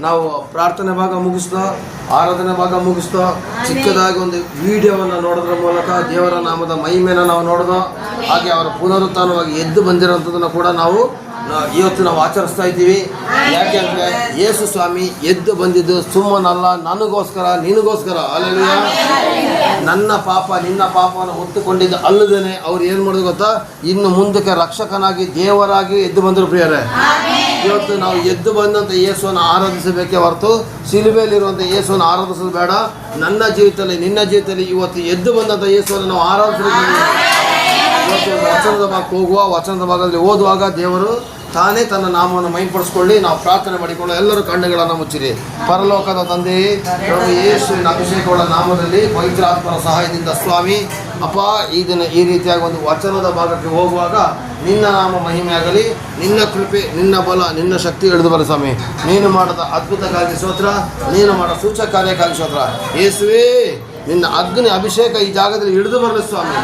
ನಾವು ಪ್ರಾರ್ಥನೆ ಭಾಗ ಮುಗಿಸ್ದೋ, ಆರಾಧನೆ ಭಾಗ ಮುಗಿಸ್ದೋ, ಚಿಕ್ಕದಾಗಿ ಒಂದು ವಿಡಿಯೋವನ್ನು ನೋಡೋದ್ರ ಮೂಲಕ ದೇವರ ನಾಮದ ಮಹಿಮೆನ ನಾವು ನೋಡಿದೋ. ಹಾಗೆ ಅವರ ಪುನರುತ್ಥಾನವಾಗಿ ಎದ್ದು ಬಂದಿರೋಂಥದ್ದನ್ನು ಕೂಡ ಇವತ್ತು ನಾವು ಆಚರಿಸ್ತಾ ಇದ್ದೀವಿ. ಯಾಕೆಂದರೆ ಯೇಸು ಸ್ವಾಮಿ ಎದ್ದು ಬಂದಿದ್ದು ಸುಮ್ಮನಲ್ಲ, ನನಗೋಸ್ಕರ ನಿನಗೋಸ್ಕರ. ಅಲ್ಲೆಲ್ಲೂಯ. ನನ್ನ ಪಾಪ ನಿನ್ನ ಪಾಪವನ್ನು ಹೊತ್ತುಕೊಂಡಿದ್ದು ಅಲ್ಲದೇನೆ ಅವ್ರು ಏನು ಮಾಡಿದ್ರು ಗೊತ್ತಾ, ಇನ್ನು ಮುಂದಕ್ಕೆ ರಕ್ಷಕನಾಗಿ ದೇವರಾಗಿ ಎದ್ದು ಬಂದರು. ಪ್ರಿಯರೇ, ಇವತ್ತು ನಾವು ಎದ್ದು ಬಂದಂಥ ಯೇಸುವನ್ನು ಆರಾಧಿಸಬೇಕೇ ಹೊರತು ಶಿಲುಬೆಯಲ್ಲಿರುವಂಥ ಯೇಸುವನ್ನು ಆರಾಧಿಸೋದು ಬೇಡ. ನನ್ನ ಜೀವಿತದಲ್ಲಿ ನಿನ್ನ ಜೀವಿತದಲ್ಲಿ ಇವತ್ತು ಎದ್ದು ಬಂದಂಥ ಯೇಸುವನ್ನು ನಾವು ಆರಾಧಿಸಬೇಕು. ಇವತ್ತು ವಚನದ ಭಾಗಕ್ಕೆ ಹೋಗುವ, ವಚನದ ಭಾಗದಲ್ಲಿ ಓದುವಾಗ ದೇವರು ತಾನೇ ತನ್ನ ನಾಮವನ್ನು ಮೈಪಡಿಸ್ಕೊಳ್ಳಿ. ನಾವು ಪ್ರಾರ್ಥನೆ ಮಾಡಿಕೊಂಡು ಎಲ್ಲರೂ ಕಣ್ಣುಗಳನ್ನು ಮುಚ್ಚಿರಿ. ಪರಲೋಕದ ತಂದೆಯೇ, ಪ್ರಭು ಯೇಸುವಿನ ಅಭಿಷೇಕಗಳ ನಾಮದಲ್ಲಿ ಪವಿತ್ರಾತ್ಮನ ಸಹಾಯದಿಂದ ಸ್ವಾಮಿ ಅಪ್ಪ, ಈ ದಿನ ಈ ರೀತಿಯಾಗಿ ಒಂದು ವಚನದ ಭಾಗಕ್ಕೆ ಹೋಗುವಾಗ ನಿನ್ನ ನಾಮ ಮಹಿಮೆಯಾಗಲಿ. ನಿನ್ನ ಕೃಪೆ, ನಿನ್ನ ಬಲ, ನಿನ್ನ ಶಕ್ತಿ ಇಳಿದು ಬರಲಿ ಸ್ವಾಮಿ. ನೀನು ಮಾಡಿದ ಅದ್ಭುತಕ್ಕಾಗಿ ಸ್ತೋತ್ರ, ನೀನು ಮಾಡೋ ಸೂಚಕ ಕಾರ್ಯಕ್ಕಾಗಿ ಸ್ತೋತ್ರ. ಯೇಸುವೇ, ನಿನ್ನ ಅಗ್ನಿ ಅಭಿಷೇಕ ಈ ಜಾಗದಲ್ಲಿ ಇಳಿದು ಬರಲಿ ಸ್ವಾಮಿ.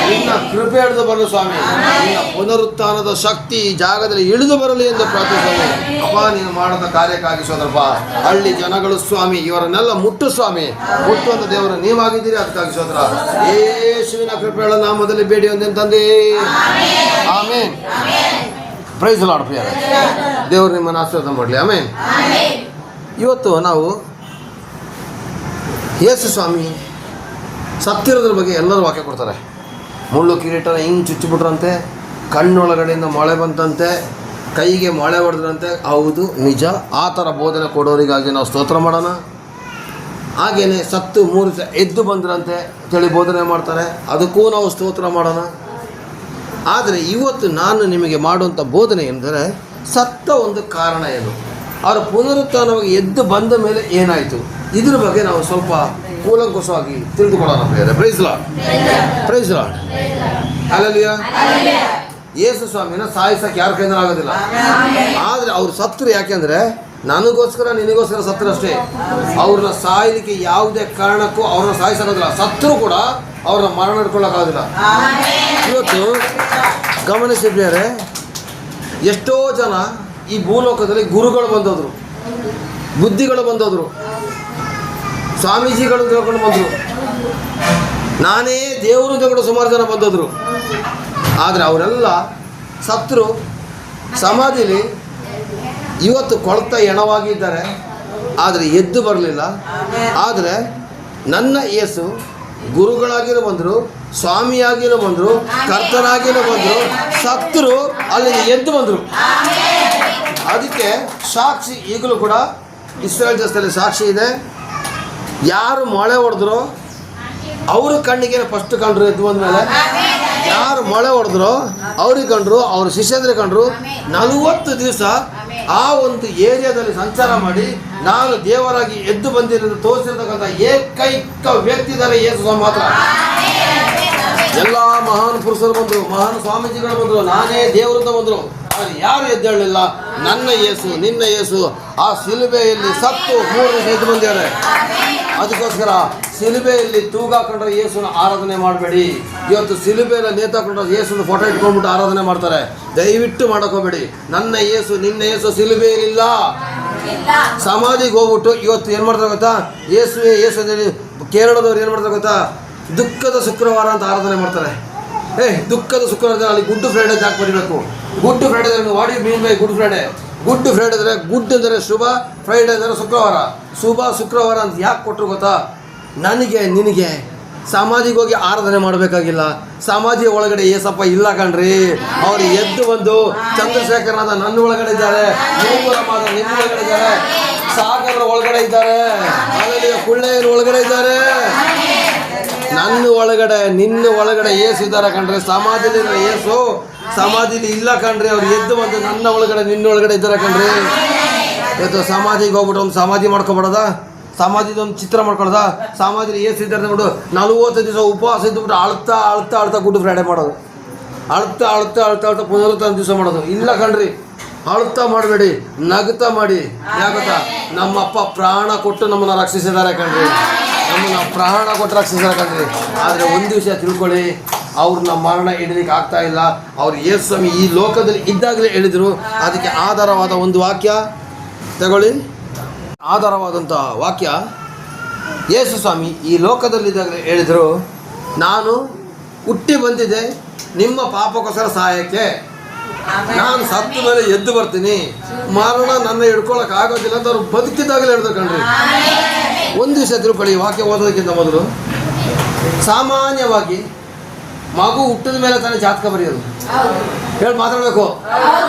ನಿನ್ನ ಕೃಪೆ ಇಳಿದು ಬರಲಿ ಸ್ವಾಮಿ. ನಿನ್ನ ಪುನರುತ್ಥಾನದ ಶಕ್ತಿ ಈ ಜಾಗದಲ್ಲಿ ಇಳಿದು ಬರಲಿ ಎಂದು ಪ್ರಾರ್ಥಿಸ್ವಾಮಿ. ಅಪ್ಪ, ನೀನು ಮಾಡದ ಕಾರ್ಯಕ್ಕಾಗಿ ಸೋದರಪ್ಪ. ಹಳ್ಳಿ ಜನಗಳು ಸ್ವಾಮಿ ಇವರನ್ನೆಲ್ಲ ಮುಟ್ಟು ಸ್ವಾಮಿ, ಮುಟ್ಟುವಂಥ ದೇವರು ನೀವಾಗಿದ್ದೀರಿ, ಅದಕ್ಕಾಗಿ ಸೋದರ. ಯೇಸುವಿನ ಕೃಪೆಗಳ ನಾಮದಲ್ಲಿ ಬೇಡಿ ಒಂದೇನು ತಂದೆ. ಆಮೇನ್. Price lord. ಪ್ರಿಯ ದೇವರು ನಿಮ್ಮನ್ನು ಆಶೀರ್ವಾದ ಮಾಡಲಿ. ಆಮೇನ್. ಇವತ್ತು ನಾವು ಯೇಸು ಸ್ವಾಮಿ ಸತ್ತಿರೋದ್ರ ಬಗ್ಗೆ ಎಲ್ಲರೂ ವಾಕ್ಯ ಕೊಡ್ತಾರೆ. ಮುಳ್ಳು ಕಿರೀಟನ ಹಿಂಗೆ ಚುಚ್ಚಿಬಿಟ್ರಂತೆ, ಕಣ್ಣೊಳಗಡೆಯಿಂದ ಮೊಳೆ ಬಂತಂತೆ, ಕೈಗೆ ಮೊಳೆ ಹೊಡೆದ್ರಂತೆ. ಹೌದು, ನಿಜ. ಆ ಥರ ಬೋಧನೆ ಕೊಡೋರಿಗಾಗಿ ನಾವು ಸ್ತೋತ್ರ ಮಾಡೋಣ. ಹಾಗೆಯೇ ಸತ್ತು 3 ದಿವಸ ಎದ್ದು ಬಂದ್ರಂತೆ ಅಂತೇಳಿ ಬೋಧನೆ ಮಾಡ್ತಾರೆ, ಅದಕ್ಕೂ ನಾವು ಸ್ತೋತ್ರ ಮಾಡೋಣ. ಆದರೆ ಇವತ್ತು ನಾನು ನಿಮಗೆ ಮಾಡುವಂಥ ಬೋಧನೆ ಎಂದರೆ ಸತ್ತ ಒಂದು ಕಾರಣ ಏನು, ಅವರ ಪುನರುತ್ಥಾನವಾಗಿ ಎದ್ದು ಬಂದ ಮೇಲೆ ಏನಾಯಿತು, ಇದ್ರ ಬಗ್ಗೆ ನಾವು ಸ್ವಲ್ಪ ಕೂಲಂಕುಷವಾಗಿ ತಿಳಿದುಕೊಳ್ಳೋಣ. ಪ್ರಿಯರೇ, praise Lord. Praise Lord. Hallelujah. Yesu ಸ್ವಾಮಿನ ಸಾಯಿಸಕ್ಕೆ ಯಾರ ಕೈಯಿಂದ ಆಗೋದಿಲ್ಲ. ಆದರೆ ಅವ್ರು ಸತ್ತರು ಯಾಕೆಂದರೆ ನನಗೋಸ್ಕರ ನಿನಗೋಸ್ಕರ ಸತ್ತರಷ್ಟೇ. ಅವ್ರನ್ನ ಸಾಯಲಿಕ್ಕೆ ಯಾವುದೇ ಕಾರಣಕ್ಕೂ ಅವ್ರನ್ನ ಸಾಯಿಸೋದಿಲ್ಲ. ಸತ್ತರೂ ಕೂಡ ಅವ್ರನ್ನ ಮರಣ ಹಿಡ್ಕೊಳ್ಳೋಕ್ಕಾಗೋದಿಲ್ಲ. ಇವತ್ತು ಗಮನಿಸಿ ಪ್ರಿಯರೇ, ಎಷ್ಟೋ ಜನ ಈ ಭೂಲೋಕದಲ್ಲಿ ಗುರುಗಳು ಬಂದೋದ್ರು, ಬುದ್ಧಿಗಳು ಬಂದೋದ್ರು, ಸ್ವಾಮೀಜಿಗಳು ತಿಳ್ಕೊಂಡು ಬಂದರು, ನಾನೇ ದೇವರು ತಿಳ್ಕೊಂಡು ಸುಮಾರು ಜನ ಬಂದೋದ್ರು. ಆದರೆ ಅವರೆಲ್ಲ ಸತ್ತರು, ಸಮಾಧಿಲಿ ಇವತ್ತು ಕೊಳ್ತ ಎಣವಾಗಿದ್ದಾರೆ, ಆದರೆ ಎದ್ದು ಬರಲಿಲ್ಲ. ಆದರೆ ನನ್ನ ಯೇಸು ಗುರುಗಳಾಗಿನೂ ಬಂದರು, ಸ್ವಾಮಿಯಾಗಿನೂ ಬಂದರು, ಕರ್ತನಾಗಿನೂ ಬಂದರು, ಸತ್ತರು, ಅಲ್ಲಿ ಎದ್ದು ಬಂದರು. ಅದಕ್ಕೆ ಸಾಕ್ಷಿ ಈಗಲೂ ಕೂಡ ಇಸ್ರೇಲ್ ದೇಶದಲ್ಲಿ ಸಾಕ್ಷಿ ಇದೆ. ಯಾರು ಮೊಳೆ ಹೊಡೆದ್ರು ಅವ್ರ ಕಣ್ಣಿಗೆ ಫಸ್ಟ್ ಕಂಡ್ರು ಎದ್ದು ಬಂದಮೇಲೆ, ಯಾರು ಮೊಳೆ ಹೊಡೆದ್ರು ಅವ್ರಿಗೆ ಕಂಡ್ರು, ಅವ್ರ ಶಿಷ್ಯಂದ್ರೆ ಕಂಡ್ರು. 40 ದಿವಸ ಆ ಒಂದು ಏರಿಯಾದಲ್ಲಿ ಸಂಚಾರ ಮಾಡಿ ನಾನು ದೇವರಾಗಿ ಎದ್ದು ಬಂದಿರೋದು ತೋರಿಸಿರ್ತಕ್ಕಂಥ ಏಕೈಕ ವ್ಯಕ್ತಿ ಇದ್ದಾರೆ ಯೇಸು ಮಾತ್ರ. ಎಲ್ಲ ಮಹಾನ್ ಪುರುಷರು ಬಂದರು, ಮಹಾನ್ ಸ್ವಾಮೀಜಿಗಳು ಬಂದರು, ನಾನೇ ದೇವರಿಂದ ಬಂದರು. ಆದರೆ ಯಾರು ಎದ್ದೇಳಲಿಲ್ಲ. ನನ್ನ ಯೇಸು, ನಿನ್ನ ಯೇಸು ಆ ಶಿಲುಬೆಯಲ್ಲಿ ಸತ್ತು 3 ದಿವಸ ಎದ್ದು ಬಂದಿದ್ದಾರೆ. ಅದಕ್ಕೋಸ್ಕರ ಶಿಲುಬೆಯಲ್ಲಿ ತೂಗಾಕೊಂಡ್ರೆ ಯೇಸುನ ಆರಾಧನೆ ಮಾಡಬೇಡಿ. ಇವತ್ತು ಶಿಲುಬೆಯಲ್ಲಿ ನೇತಾಕೊಂಡ್ರೆ ಯೇಸುನ ಫೋಟೋ ಇಟ್ಕೊಂಡ್ಬಿಟ್ಟು ಆರಾಧನೆ ಮಾಡ್ತಾರೆ. ದಯವಿಟ್ಟು ಮಾಡೋಕೋಬೇಡಿ. ನನ್ನ ಯೇಸು, ನಿನ್ನ ಯೇಸು ಶಿಲುಬೆಯಲ್ಲಿಲ್ಲ. ಸಮಾಧಿಗೆ ಹೋಗ್ಬಿಟ್ಟು ಇವತ್ತು ಏನು ಮಾಡ್ತಾರೆ ಗೊತ್ತಾ, ಯೇಸುವೇ ಯೇಸು ಅಂತೇಳಿ ಕೇರಳದವ್ರು ಏನು ಮಾಡ್ತಾರೆ ಗೊತ್ತಾ, ದುಃಖದ ಶುಕ್ರವಾರ ಅಂತ ಆರಾಧನೆ ಮಾಡ್ತಾರೆ. ದುಃಖದ ಶುಕ್ರವಾರ ಅಲ್ಲಿ ಗುಡ್ ಫ್ರೈಡೆ ಯಾಕೆ ಬರೀಬೇಕು? ಗುಡ್ ಫ್ರೈಡೆ ಅಂದರೆ what you mean by Good Friday? Good Friday ಅಂದರೆ ಗುಡ್ ಅಂದರೆ ಶುಭ, ಫ್ರೈಡೆ ಅಂದರೆ ಶುಕ್ರವಾರ. ಶುಭ ಶುಕ್ರವಾರ ಅಂತ ಯಾಕೆ ಕೊಟ್ಟರು ಗೊತ್ತಾ? ನನಗೆ ನಿನಗೆ ಸಮಾಧಿಗೆ ಹೋಗಿ ಆರಾಧನೆ ಮಾಡಬೇಕಾಗಿಲ್ಲ. ಸಮಾಧಿಯ ಒಳಗಡೆ ಏಸಪ್ಪ ಇಲ್ಲ ಕಣ್ರಿ. ಅವರು ಎದ್ದು ಬಂದು ಚಂದ್ರಶೇಖರನಾದ ನನ್ನ ಒಳಗಡೆ ಇದ್ದಾರೆ, ನೇಮುರಮಾದ ನಿಮ್ಮ ಒಳಗಡೆ ಇದ್ದಾರೆ, ಸಾಗರ ಒಳಗಡೆ ಇದ್ದಾರೆ, ಆಮೇಲೆ ಕುಳ್ಳೆಯನ ಒಳಗಡೆ ಇದ್ದಾರೆ, ನನ್ನ ಒಳಗಡೆ ನಿನ್ನ ಒಳಗಡೆ ಏಸು ಇದ್ದಾರೆ ಕಣ್ರಿ. ಸಮಾಧಿಲಿರೋ ಏಸು ಸಮಾಧಿಲಿ ಇಲ್ಲ ಕಣ್ರಿ. ಅವ್ರು ಎದ್ದು ಬಂದು ನನ್ನ ಒಳಗಡೆ ನಿನ್ನ ಒಳಗಡೆ ಇದ್ದಾರೆ ಕಣ್ರಿ. ಇವತ್ತು ಸಮಾಧಿಗೆ ಹೋಗ್ಬಿಟ್ಟು ಒಂದು ಸಮಾಧಿ ಮಾಡ್ಕೊಬಿಡೋದ, ಸಮಾಧಿದೊಂದು ಚಿತ್ರ ಮಾಡ್ಕೊಳ್ಳೋದ, ಸಮಾಧಿಲಿ ಏಸು ಇದ್ದಾರೆ ಅಂದ್ಬಿಟ್ಟು 40 ದಿವಸ ಉಪವಾಸ ಇದ್ದುಬಿಟ್ಟು ಅಳ್ತಾ ಅಳ್ತಾ ಅಳ್ತಾ ಗುಡ್ ಫ್ರೈಡೆ ಮಾಡೋದು, ಅಳ್ತಾ ಅಳ್ತಾ ಅಳ್ತಾ ಅಳ್ತಾ ಪುನರುತ್ಥಾನ ದಿವಸ ಮಾಡೋದು. ಇಲ್ಲ ಕಣ್ರಿ, ಅಳ್ತಾ ಮಾಡಬೇಡಿ, ನಗ್ತಾ ಮಾಡಿ. ಯಾಕತ್ತಾ, ನಮ್ಮಪ್ಪ ಪ್ರಾಣ ಕೊಟ್ಟು ನಮ್ಮನ್ನು ರಕ್ಷಿಸಿದ್ದಾರೆ ಕಣ್ರಿ. ನಮ್ಮನ್ನು ಪ್ರಾಣ ಕೊಟ್ಟು ರಕ್ಷಿಸಿದ್ದಾರೆ ಕಣ್ರಿ. ಆದರೆ ಒಂದು ವಿಷಯ ತಿಳ್ಕೊಳ್ಳಿ, ಅವ್ರನ್ನ ಮರಣ ಹಿಡಲಿಕ್ಕೆ ಆಗ್ತಾ ಇಲ್ಲ. ಅವ್ರು ಯೇಸು ಸ್ವಾಮಿ ಈ ಲೋಕದಲ್ಲಿ ಇದ್ದಾಗಲೇ ಹೇಳಿದರು. ಅದಕ್ಕೆ ಆಧಾರವಾದ ಒಂದು ವಾಕ್ಯ ತಗೊಳ್ಳಿ. ಆಧಾರವಾದಂಥ ವಾಕ್ಯ. ಯೇಸು ಸ್ವಾಮಿ ಈ ಲೋಕದಲ್ಲಿದ್ದಾಗ ಹೇಳಿದರು, ನಾನು ಹುಟ್ಟಿ ಬಂದಿದ್ದೆ ನಿಮ್ಮ ಪಾಪಕ್ಕೋಸ್ಕರ ಸಹಾಯಕ್ಕೆ. ನಾನು ಸತ್ತ ಮೇಲೆ ಎದ್ದು ಬರ್ತೀನಿ, ಮರಣ ನನ್ನ ಹಿಡ್ಕೊಳಕ್ಕೆ ಆಗೋದಿಲ್ಲ ಅಂತ ಅವ್ರು ಬದುಕಿದ್ದಾಗಲೇ ಹೇಳಿದ್ರು ಕಣ್ರಿ. ಒಂದು ವಿಷಯ ತಿಳ್ಕೊಳ್ಳಿ, ವಾಕ್ಯ ಓದೋದಕ್ಕಿಂತ ಮೊದಲು. ಸಾಮಾನ್ಯವಾಗಿ ಮಗು ಹುಟ್ಟಿದ ಮೇಲೆ ತಾನೇ ಜಾತಕ ಬರೆಯೋದು. ಹೇಳಿ ಮಾತಾಡಬೇಕು.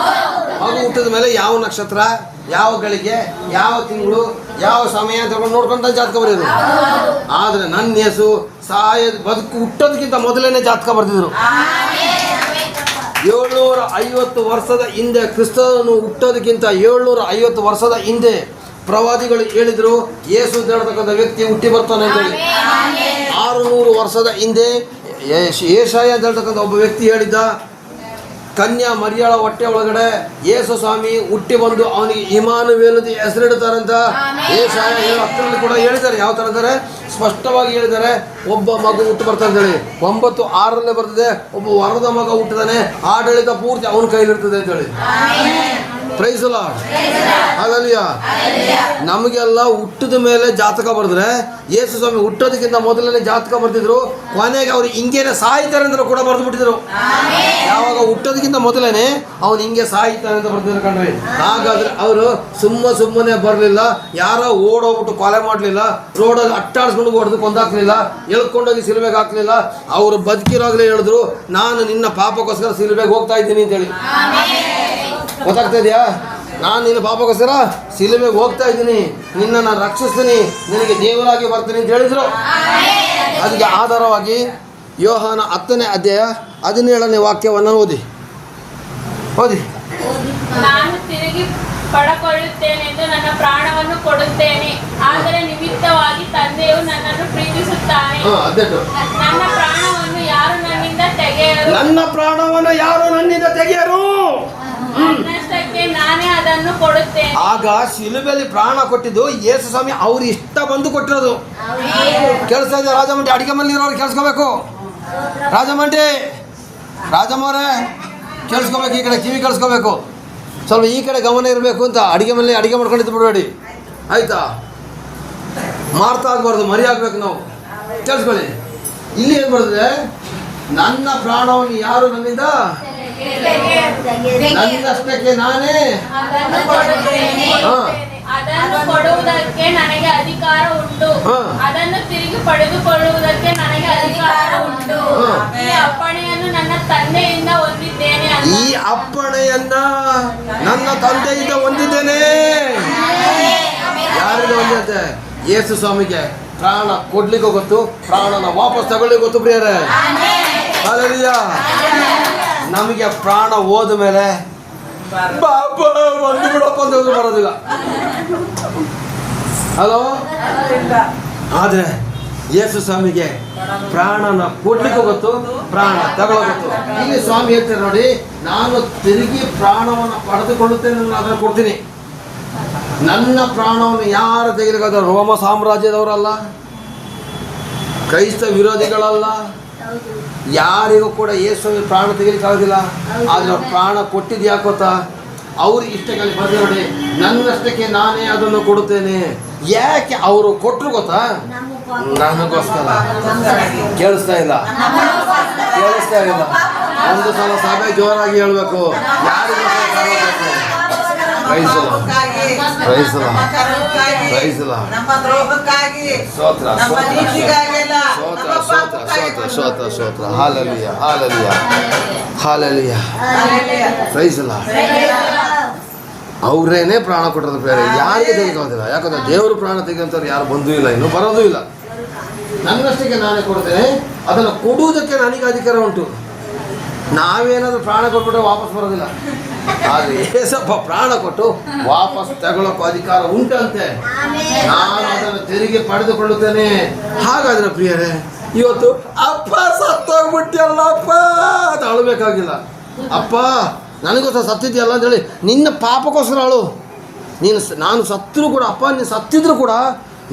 ಮಗು ಹುಟ್ಟಿದ ಮೇಲೆ ಯಾವ ನಕ್ಷತ್ರ, ಯಾವ ಗಳಿಗೆ, ಯಾವ ತಿಂಗಳು, ಯಾವ ಸಮಯ ಅಂತ ನೋಡ್ಕೊಂತ ಜಾತಕ ಬರೆಯೋದು. ಆದರೆ ನನ್ನ ಯೇಸು ಬದುಕು ಹುಟ್ಟೋದಕ್ಕಿಂತ ಮೊದಲನೇ ಜಾತಕ ಬರೆದಿದ್ರು. 750 ವರ್ಷದ ಹಿಂದೆ, ಕ್ರಿಸ್ತನು ಹುಟ್ಟೋದಕ್ಕಿಂತ 750 ವರ್ಷದ ಹಿಂದೆ ಪ್ರವಾದಿಗಳು ಹೇಳಿದ್ರು, ಯೇಸು ಹೇಳ್ತಕ್ಕಂಥ ವ್ಯಕ್ತಿ ಹುಟ್ಟಿ ಬರ್ತಾನೆ ಅಂತೇಳಿ. 600 ವರ್ಷದ ಹಿಂದೆ ಏಷಾಯ ಅಂತ ಹೇಳ್ತಕ್ಕಂಥ ಒಬ್ಬ ವ್ಯಕ್ತಿ ಹೇಳಿದ್ದ, ಕನ್ಯಾ ಮರಿಯಾಳ ಹೊಟ್ಟೆ ಒಳಗಡೆ ಯೇಸು ಸ್ವಾಮಿ ಹುಟ್ಟಿ ಬಂದು ಅವನಿಗೆ ಇಮಾನುವೇಲ್ ಅಂತ ಹೆಸರಿಡ್ತಾರಂತ. ಏಷಾಯ 7:10 ಕೂಡ ಹೇಳಿದ್ದಾರೆ. ಯಾವ ಥರ ಅಂದರೆ ಸ್ಪಷ್ಟವಾಗಿ ಹೇಳಿದ್ದಾರೆ, ಒಬ್ಬ ಮಗು ಹುಟ್ಟು ಬರ್ತಾ ಅಂತೇಳಿ. 9:6 ಬರ್ತದೆ, ಒಬ್ಬ ವರದ ಮಗ ಹುಟ್ಟಿದಾನೆ, ಆಡಳಿತ ಪೂರ್ತಿ ಅವನ ಕೈಲಿರ್ತದೆ ಅಂತೇಳಿ. Price lord. ಹಾಗಲ್ಲಿಯ ನಮಗೆಲ್ಲ ಹುಟ್ಟಿದ ಮೇಲೆ ಜಾತಕ ಬರೆದ್ರೆ, ಯೇಸು ಸ್ವಾಮಿ ಹುಟ್ಟೋದಕ್ಕಿಂತ ಮೊದಲನೇ ಜಾತಕ ಬರೆದಿದ್ರು. ಕೊನೆಗೆ ಅವ್ರು ಹಿಂಗೇನೆ ಸಾಯ್ತಾರೆ ಅಂತ ಕೂಡ ಬರೆದು ಬಿಟ್ಟಿದ್ರು. ಯಾವಾಗ ಹುಟ್ಟೋದಕ್ಕಿಂತ ಮೊದಲೇನೆ ಅವ್ನು ಹಿಂಗೆ ಸಾಯ್ತಾನೆ ಅಂತ ಬರ್ತಿದ್ರು ಕಣ್ರಿ. ಹಾಗಾದ್ರೆ ಅವರು ಸುಮ್ಮನೆ ಬರಲಿಲ್ಲ, ಯಾರೋ ಓಡೋಗ್ಬಿಟ್ಟು ಕೊಲೆ ಮಾಡಲಿಲ್ಲ, ರೋಡಲ್ಲಿ ಅಟ್ಟಾಡಿಸ್ಕೊಂಡು ಹೊಡೆದು ಕೊಂದಾಕ್ಲಿಲ್ಲ, ಎಳ್ಕೊಂಡೋಗಿ ಸಿಲುಬೆಗೆ ಹಾಕ್ಲಿಲ್ಲ. ಅವರು ಬದುಕಿರೋಗ್ಲೇ ಹೇಳಿದ್ರು, ನಾನು ನಿನ್ನ ಪಾಪಕ್ಕೋಸ್ಕರ ಸಿಲುಬೆಗೆ ಹೋಗ್ತಾ ಇದ್ದೀನಿ ಅಂತೇಳಿ. ಗೊತ್ತಾಗ್ತಾ ಇದೆಯಾ? ನಾನು ನಿನ್ನ ಪಾಪಕ್ಕೋಸ್ಕರ ಸಿಲುಬೆಗೆ ಹೋಗ್ತಾ ಇದ್ದೀನಿ, ನಿನ್ನನ್ನು ರಕ್ಷಿಸ್ತೀನಿ, ನಿನಗೆ ದೇವರಾಗಿ ಬರ್ತೀನಿ ಅಂತ ಹೇಳಿದ್ರು. ಅದಕ್ಕೆ ಆಧಾರವಾಗಿ ಯೋಹಾನ 10ನೇ ಅಧ್ಯಾಯ 17ನೇ ವಾಕ್ಯವನ್ನು ಓದಿ. ನಾನು ತಿರುಗಿ ಪಡಕೊಳ್ಳುತ್ತೇನೆಂದು ನನ್ನ ಪ್ರಾಣವನ್ನು ಕೊಡುತ್ತೇನೆ, ಆದರೆ ನಿಮಿತ್ತವಾಗಿ ತಂದೆಯು ನನ್ನನ್ನು ಪ್ರೀತಿಸುತ್ತಾನೆ. ನನ್ನ ಪ್ರಾಣವನ್ನು ಯಾರು ನನ್ನಿಂದ ತೆಗೆಯರು, ನನ್ನಷ್ಟಕ್ಕೆ ನಾನೇ ಅದನ್ನು ಕೊಡುತ್ತೇನೆ. ಆಗ ಶಿಲುಬೆಯಲ್ಲಿ ಪ್ರಾಣ ಕೊಟ್ಟಿದ್ದು ಯೇಸು ಸ್ವಾಮಿ ಅವ್ರು ಇಷ್ಟ ಬಂದು ಕೊಟ್ಟಿರೋದು. ಕೇಳಿಸ್ತಾ ಇದೆ? ರಾಜಮಂಡಿ ಅಡಿಗೆ ಮನೇಲಿ ಇರೋರು ಕೇಳಿಸ್ಕೋಬೇಕು. ರಾಜಮ್ಮವರೇ ಕೇಳಿಸ್ಕೋಬೇಕು, ಈ ಕಡೆ ಕಿವಿ ಕೇಳಿಸ್ಕೋಬೇಕು, ಸ್ವಲ್ಪ ಈ ಕಡೆ ಗಮನ ಇರಬೇಕು ಅಂತ. ಅಡಿಗೆ ಮನೇಲಿ ಅಡಿಗೆ ಮಾಡ್ಕೊಂಡಿದ್ದು ಬಿಡಬೇಡಿ, ಆಯ್ತಾ? ಮಾರ್ತಾ ಆಗಬಾರ್ದು, ಮರಿ ಆಗ್ಬೇಕು ನಾವು. ಕೇಳಿಸ್ಕೊಳ್ಳಿ, ಇಲ್ಲಿ ಏನು ಬರ್ತದೆ? ನನ್ನ ಪ್ರಾಣವನ್ನು ಯಾರು ನನ್ನಿಂದ, ನನ್ನಷ್ಟಕ್ಕೆ ನಾನೇ ಅದನ್ನು ಕೊಡುವುದಕ್ಕೆ ನನಗೆ ಅಧಿಕಾರ ಉಂಟು, ಅದನ್ನು ತಿರುಗಿ ಪಡೆದುಕೊಳ್ಳುವುದಕ್ಕೆ ನನಗೆ ಅಧಿಕಾರ ಉಂಟು. ಈ ಅಪ್ಪಣೆಯನ್ನು ನನ್ನ ತಂದೆಯಿಂದ ಹೊಂದಿದ್ದೇನೆ. ಈ ಅಪ್ಪಣೆಯನ್ನ ನನ್ನ ತಂದೆಯಿಂದ ಹೊಂದಿದ್ದೇನೆ. ಯಾರಿಂದ ಹೊಂದಿದೆ? ಯೇಸು ಸ್ವಾಮಿಗೆ ಪ್ರಾಣ ಕೊಡ್ಲಿಕ್ಕೂ ಗೊತ್ತು, ಪ್ರಾಣನ ವಾಪಸ್ ತಗೊಳ್ಳಿಕ್ಕೆ ಗೊತ್ತು ಪ್ರಿಯರೇ. ಹಲ್ಲೆಲೂಯಾ. ನಮಗೆ ಪ್ರಾಣ ಹೋದ ಮೇಲೆ ಒಂದು ಬಿಡಪ್ಪ ಅಂತ ಬರೋದಿಲ್ಲ. ಹಲೋ. ಆದರೆ ಯೇಸು ಸ್ವಾಮಿಗೆ ಪ್ರಾಣನ ಕೊಡ್ಲಿಕ್ಕೂ ಗೊತ್ತು, ಪ್ರಾಣ ತಗೊಳ್ಳೋ ಗೊತ್ತು. ಇಲ್ಲಿ ಸ್ವಾಮಿ ಹೇಳ್ತಾರೆ ನೋಡಿ, ನಾನು ತಿರುಗಿ ಪ್ರಾಣವನ್ನು ಪಡೆದುಕೊಳ್ಳುತ್ತೇನೆ, ನಾನು ಅದನ್ನು ಕೊಡ್ತೀನಿ. ನನ್ನ ಪ್ರಾಣವನ್ನು ಯಾರು ತೆಗೆದುಕೊಳ್ಳೋದು? ರೋಮ ಸಾಮ್ರಾಜ್ಯದವರಲ್ಲ, ಕ್ರೈಸ್ತ ವಿರೋಧಿಗಳಲ್ಲ, ಯಾರಿಗೂ ಕೂಡ ಯೇಸು ಪ್ರಾಣ ತೆಗಿಲಿಕ್ಕಾಗೋದಿಲ್ಲ. ಆದರೆ ಅವ್ರು ಪ್ರಾಣ ಕೊಟ್ಟಿದ್ದು ಯಾಕೆ ಗೊತ್ತಾ? ಅವ್ರು ಇಷ್ಟಕ್ಕೆ ಬಂದು ನೋಡಿ, ನನ್ನಷ್ಟಕ್ಕೆ ನಾನೇ ಅದನ್ನು ಕೊಡುತ್ತೇನೆ. ಯಾಕೆ ಅವರು ಕೊಟ್ಟರು ಗೊತ್ತಾ? ನನಗೋಸ್ಕರ. ಕೇಳಿಸ್ತಾ ಇಲ್ಲ? ಒಂದು ಸಲ ಸಭೆ ಜೋರಾಗಿ ಹೇಳ್ಬೇಕು. ಯಾರಿಗೋಸ್ಕರ? ಅವರೇನೆ ಪ್ರಾಣ ಕೊಟ್ಟರು ಬೇರೆ ಯಾರಿಗೆ ತೆಗೆದುಕೋದಿಲ್ಲ. ಯಾಕಂದ್ರೆ ದೇವರು ಪ್ರಾಣ ತೆಗೆಯುವಂಥವ್ರು ಯಾರು ಬಂದೂ ಇಲ್ಲ, ಇನ್ನೂ ಬರೋದೂ ಇಲ್ಲ. ನನ್ನಷ್ಟಕ್ಕೆ ನಾನೇ ಕೊಡ್ತೇನೆ, ಅದನ್ನು ಕೊಡುವುದಕ್ಕೆ ನನಗೆ ಅಧಿಕಾರ ಉಂಟು. ನಾವೇನಾದರೂ ಪ್ರಾಣ ಕೊಟ್ಬಿಟ್ರೆ ವಾಪಸ್ ಬರೋದಿಲ್ಲ. ಆದರೆ ಏಸಪ್ಪ ಪ್ರಾಣ ಕೊಟ್ಟು ವಾಪಸ್ ತಗೊಳ್ಳೋಕ್ಕೂ ಅಧಿಕಾರ ಉಂಟಂತೆ. ನಾನು ಅದನ್ನು ತೆರಿಗೆ ಪಡೆದುಕೊಳ್ಳುತ್ತೇನೆ. ಹಾಗಾದ್ರೆ ಪ್ರಿಯರೇ, ಇವತ್ತು ಅಪ್ಪ ಸತ್ತೋಗ್ಬಿಟ್ಟಿಯಲ್ಲಪ್ಪ ಅಂತ ಅಳಬೇಕಾಗಿಲ್ಲ. ಅಪ್ಪ ನನಗೋಸ್ಕರ ಸತ್ತಿದ್ಯಲ್ಲ ಅಂತೇಳಿ ನಿನ್ನ ಪಾಪಕ್ಕೋಸ್ಕರ ಅಳು. ನಾನು ಸತ್ತರೂ ಕೂಡ, ಅಪ್ಪ ನೀನು ಸತ್ತಿದ್ರು ಕೂಡ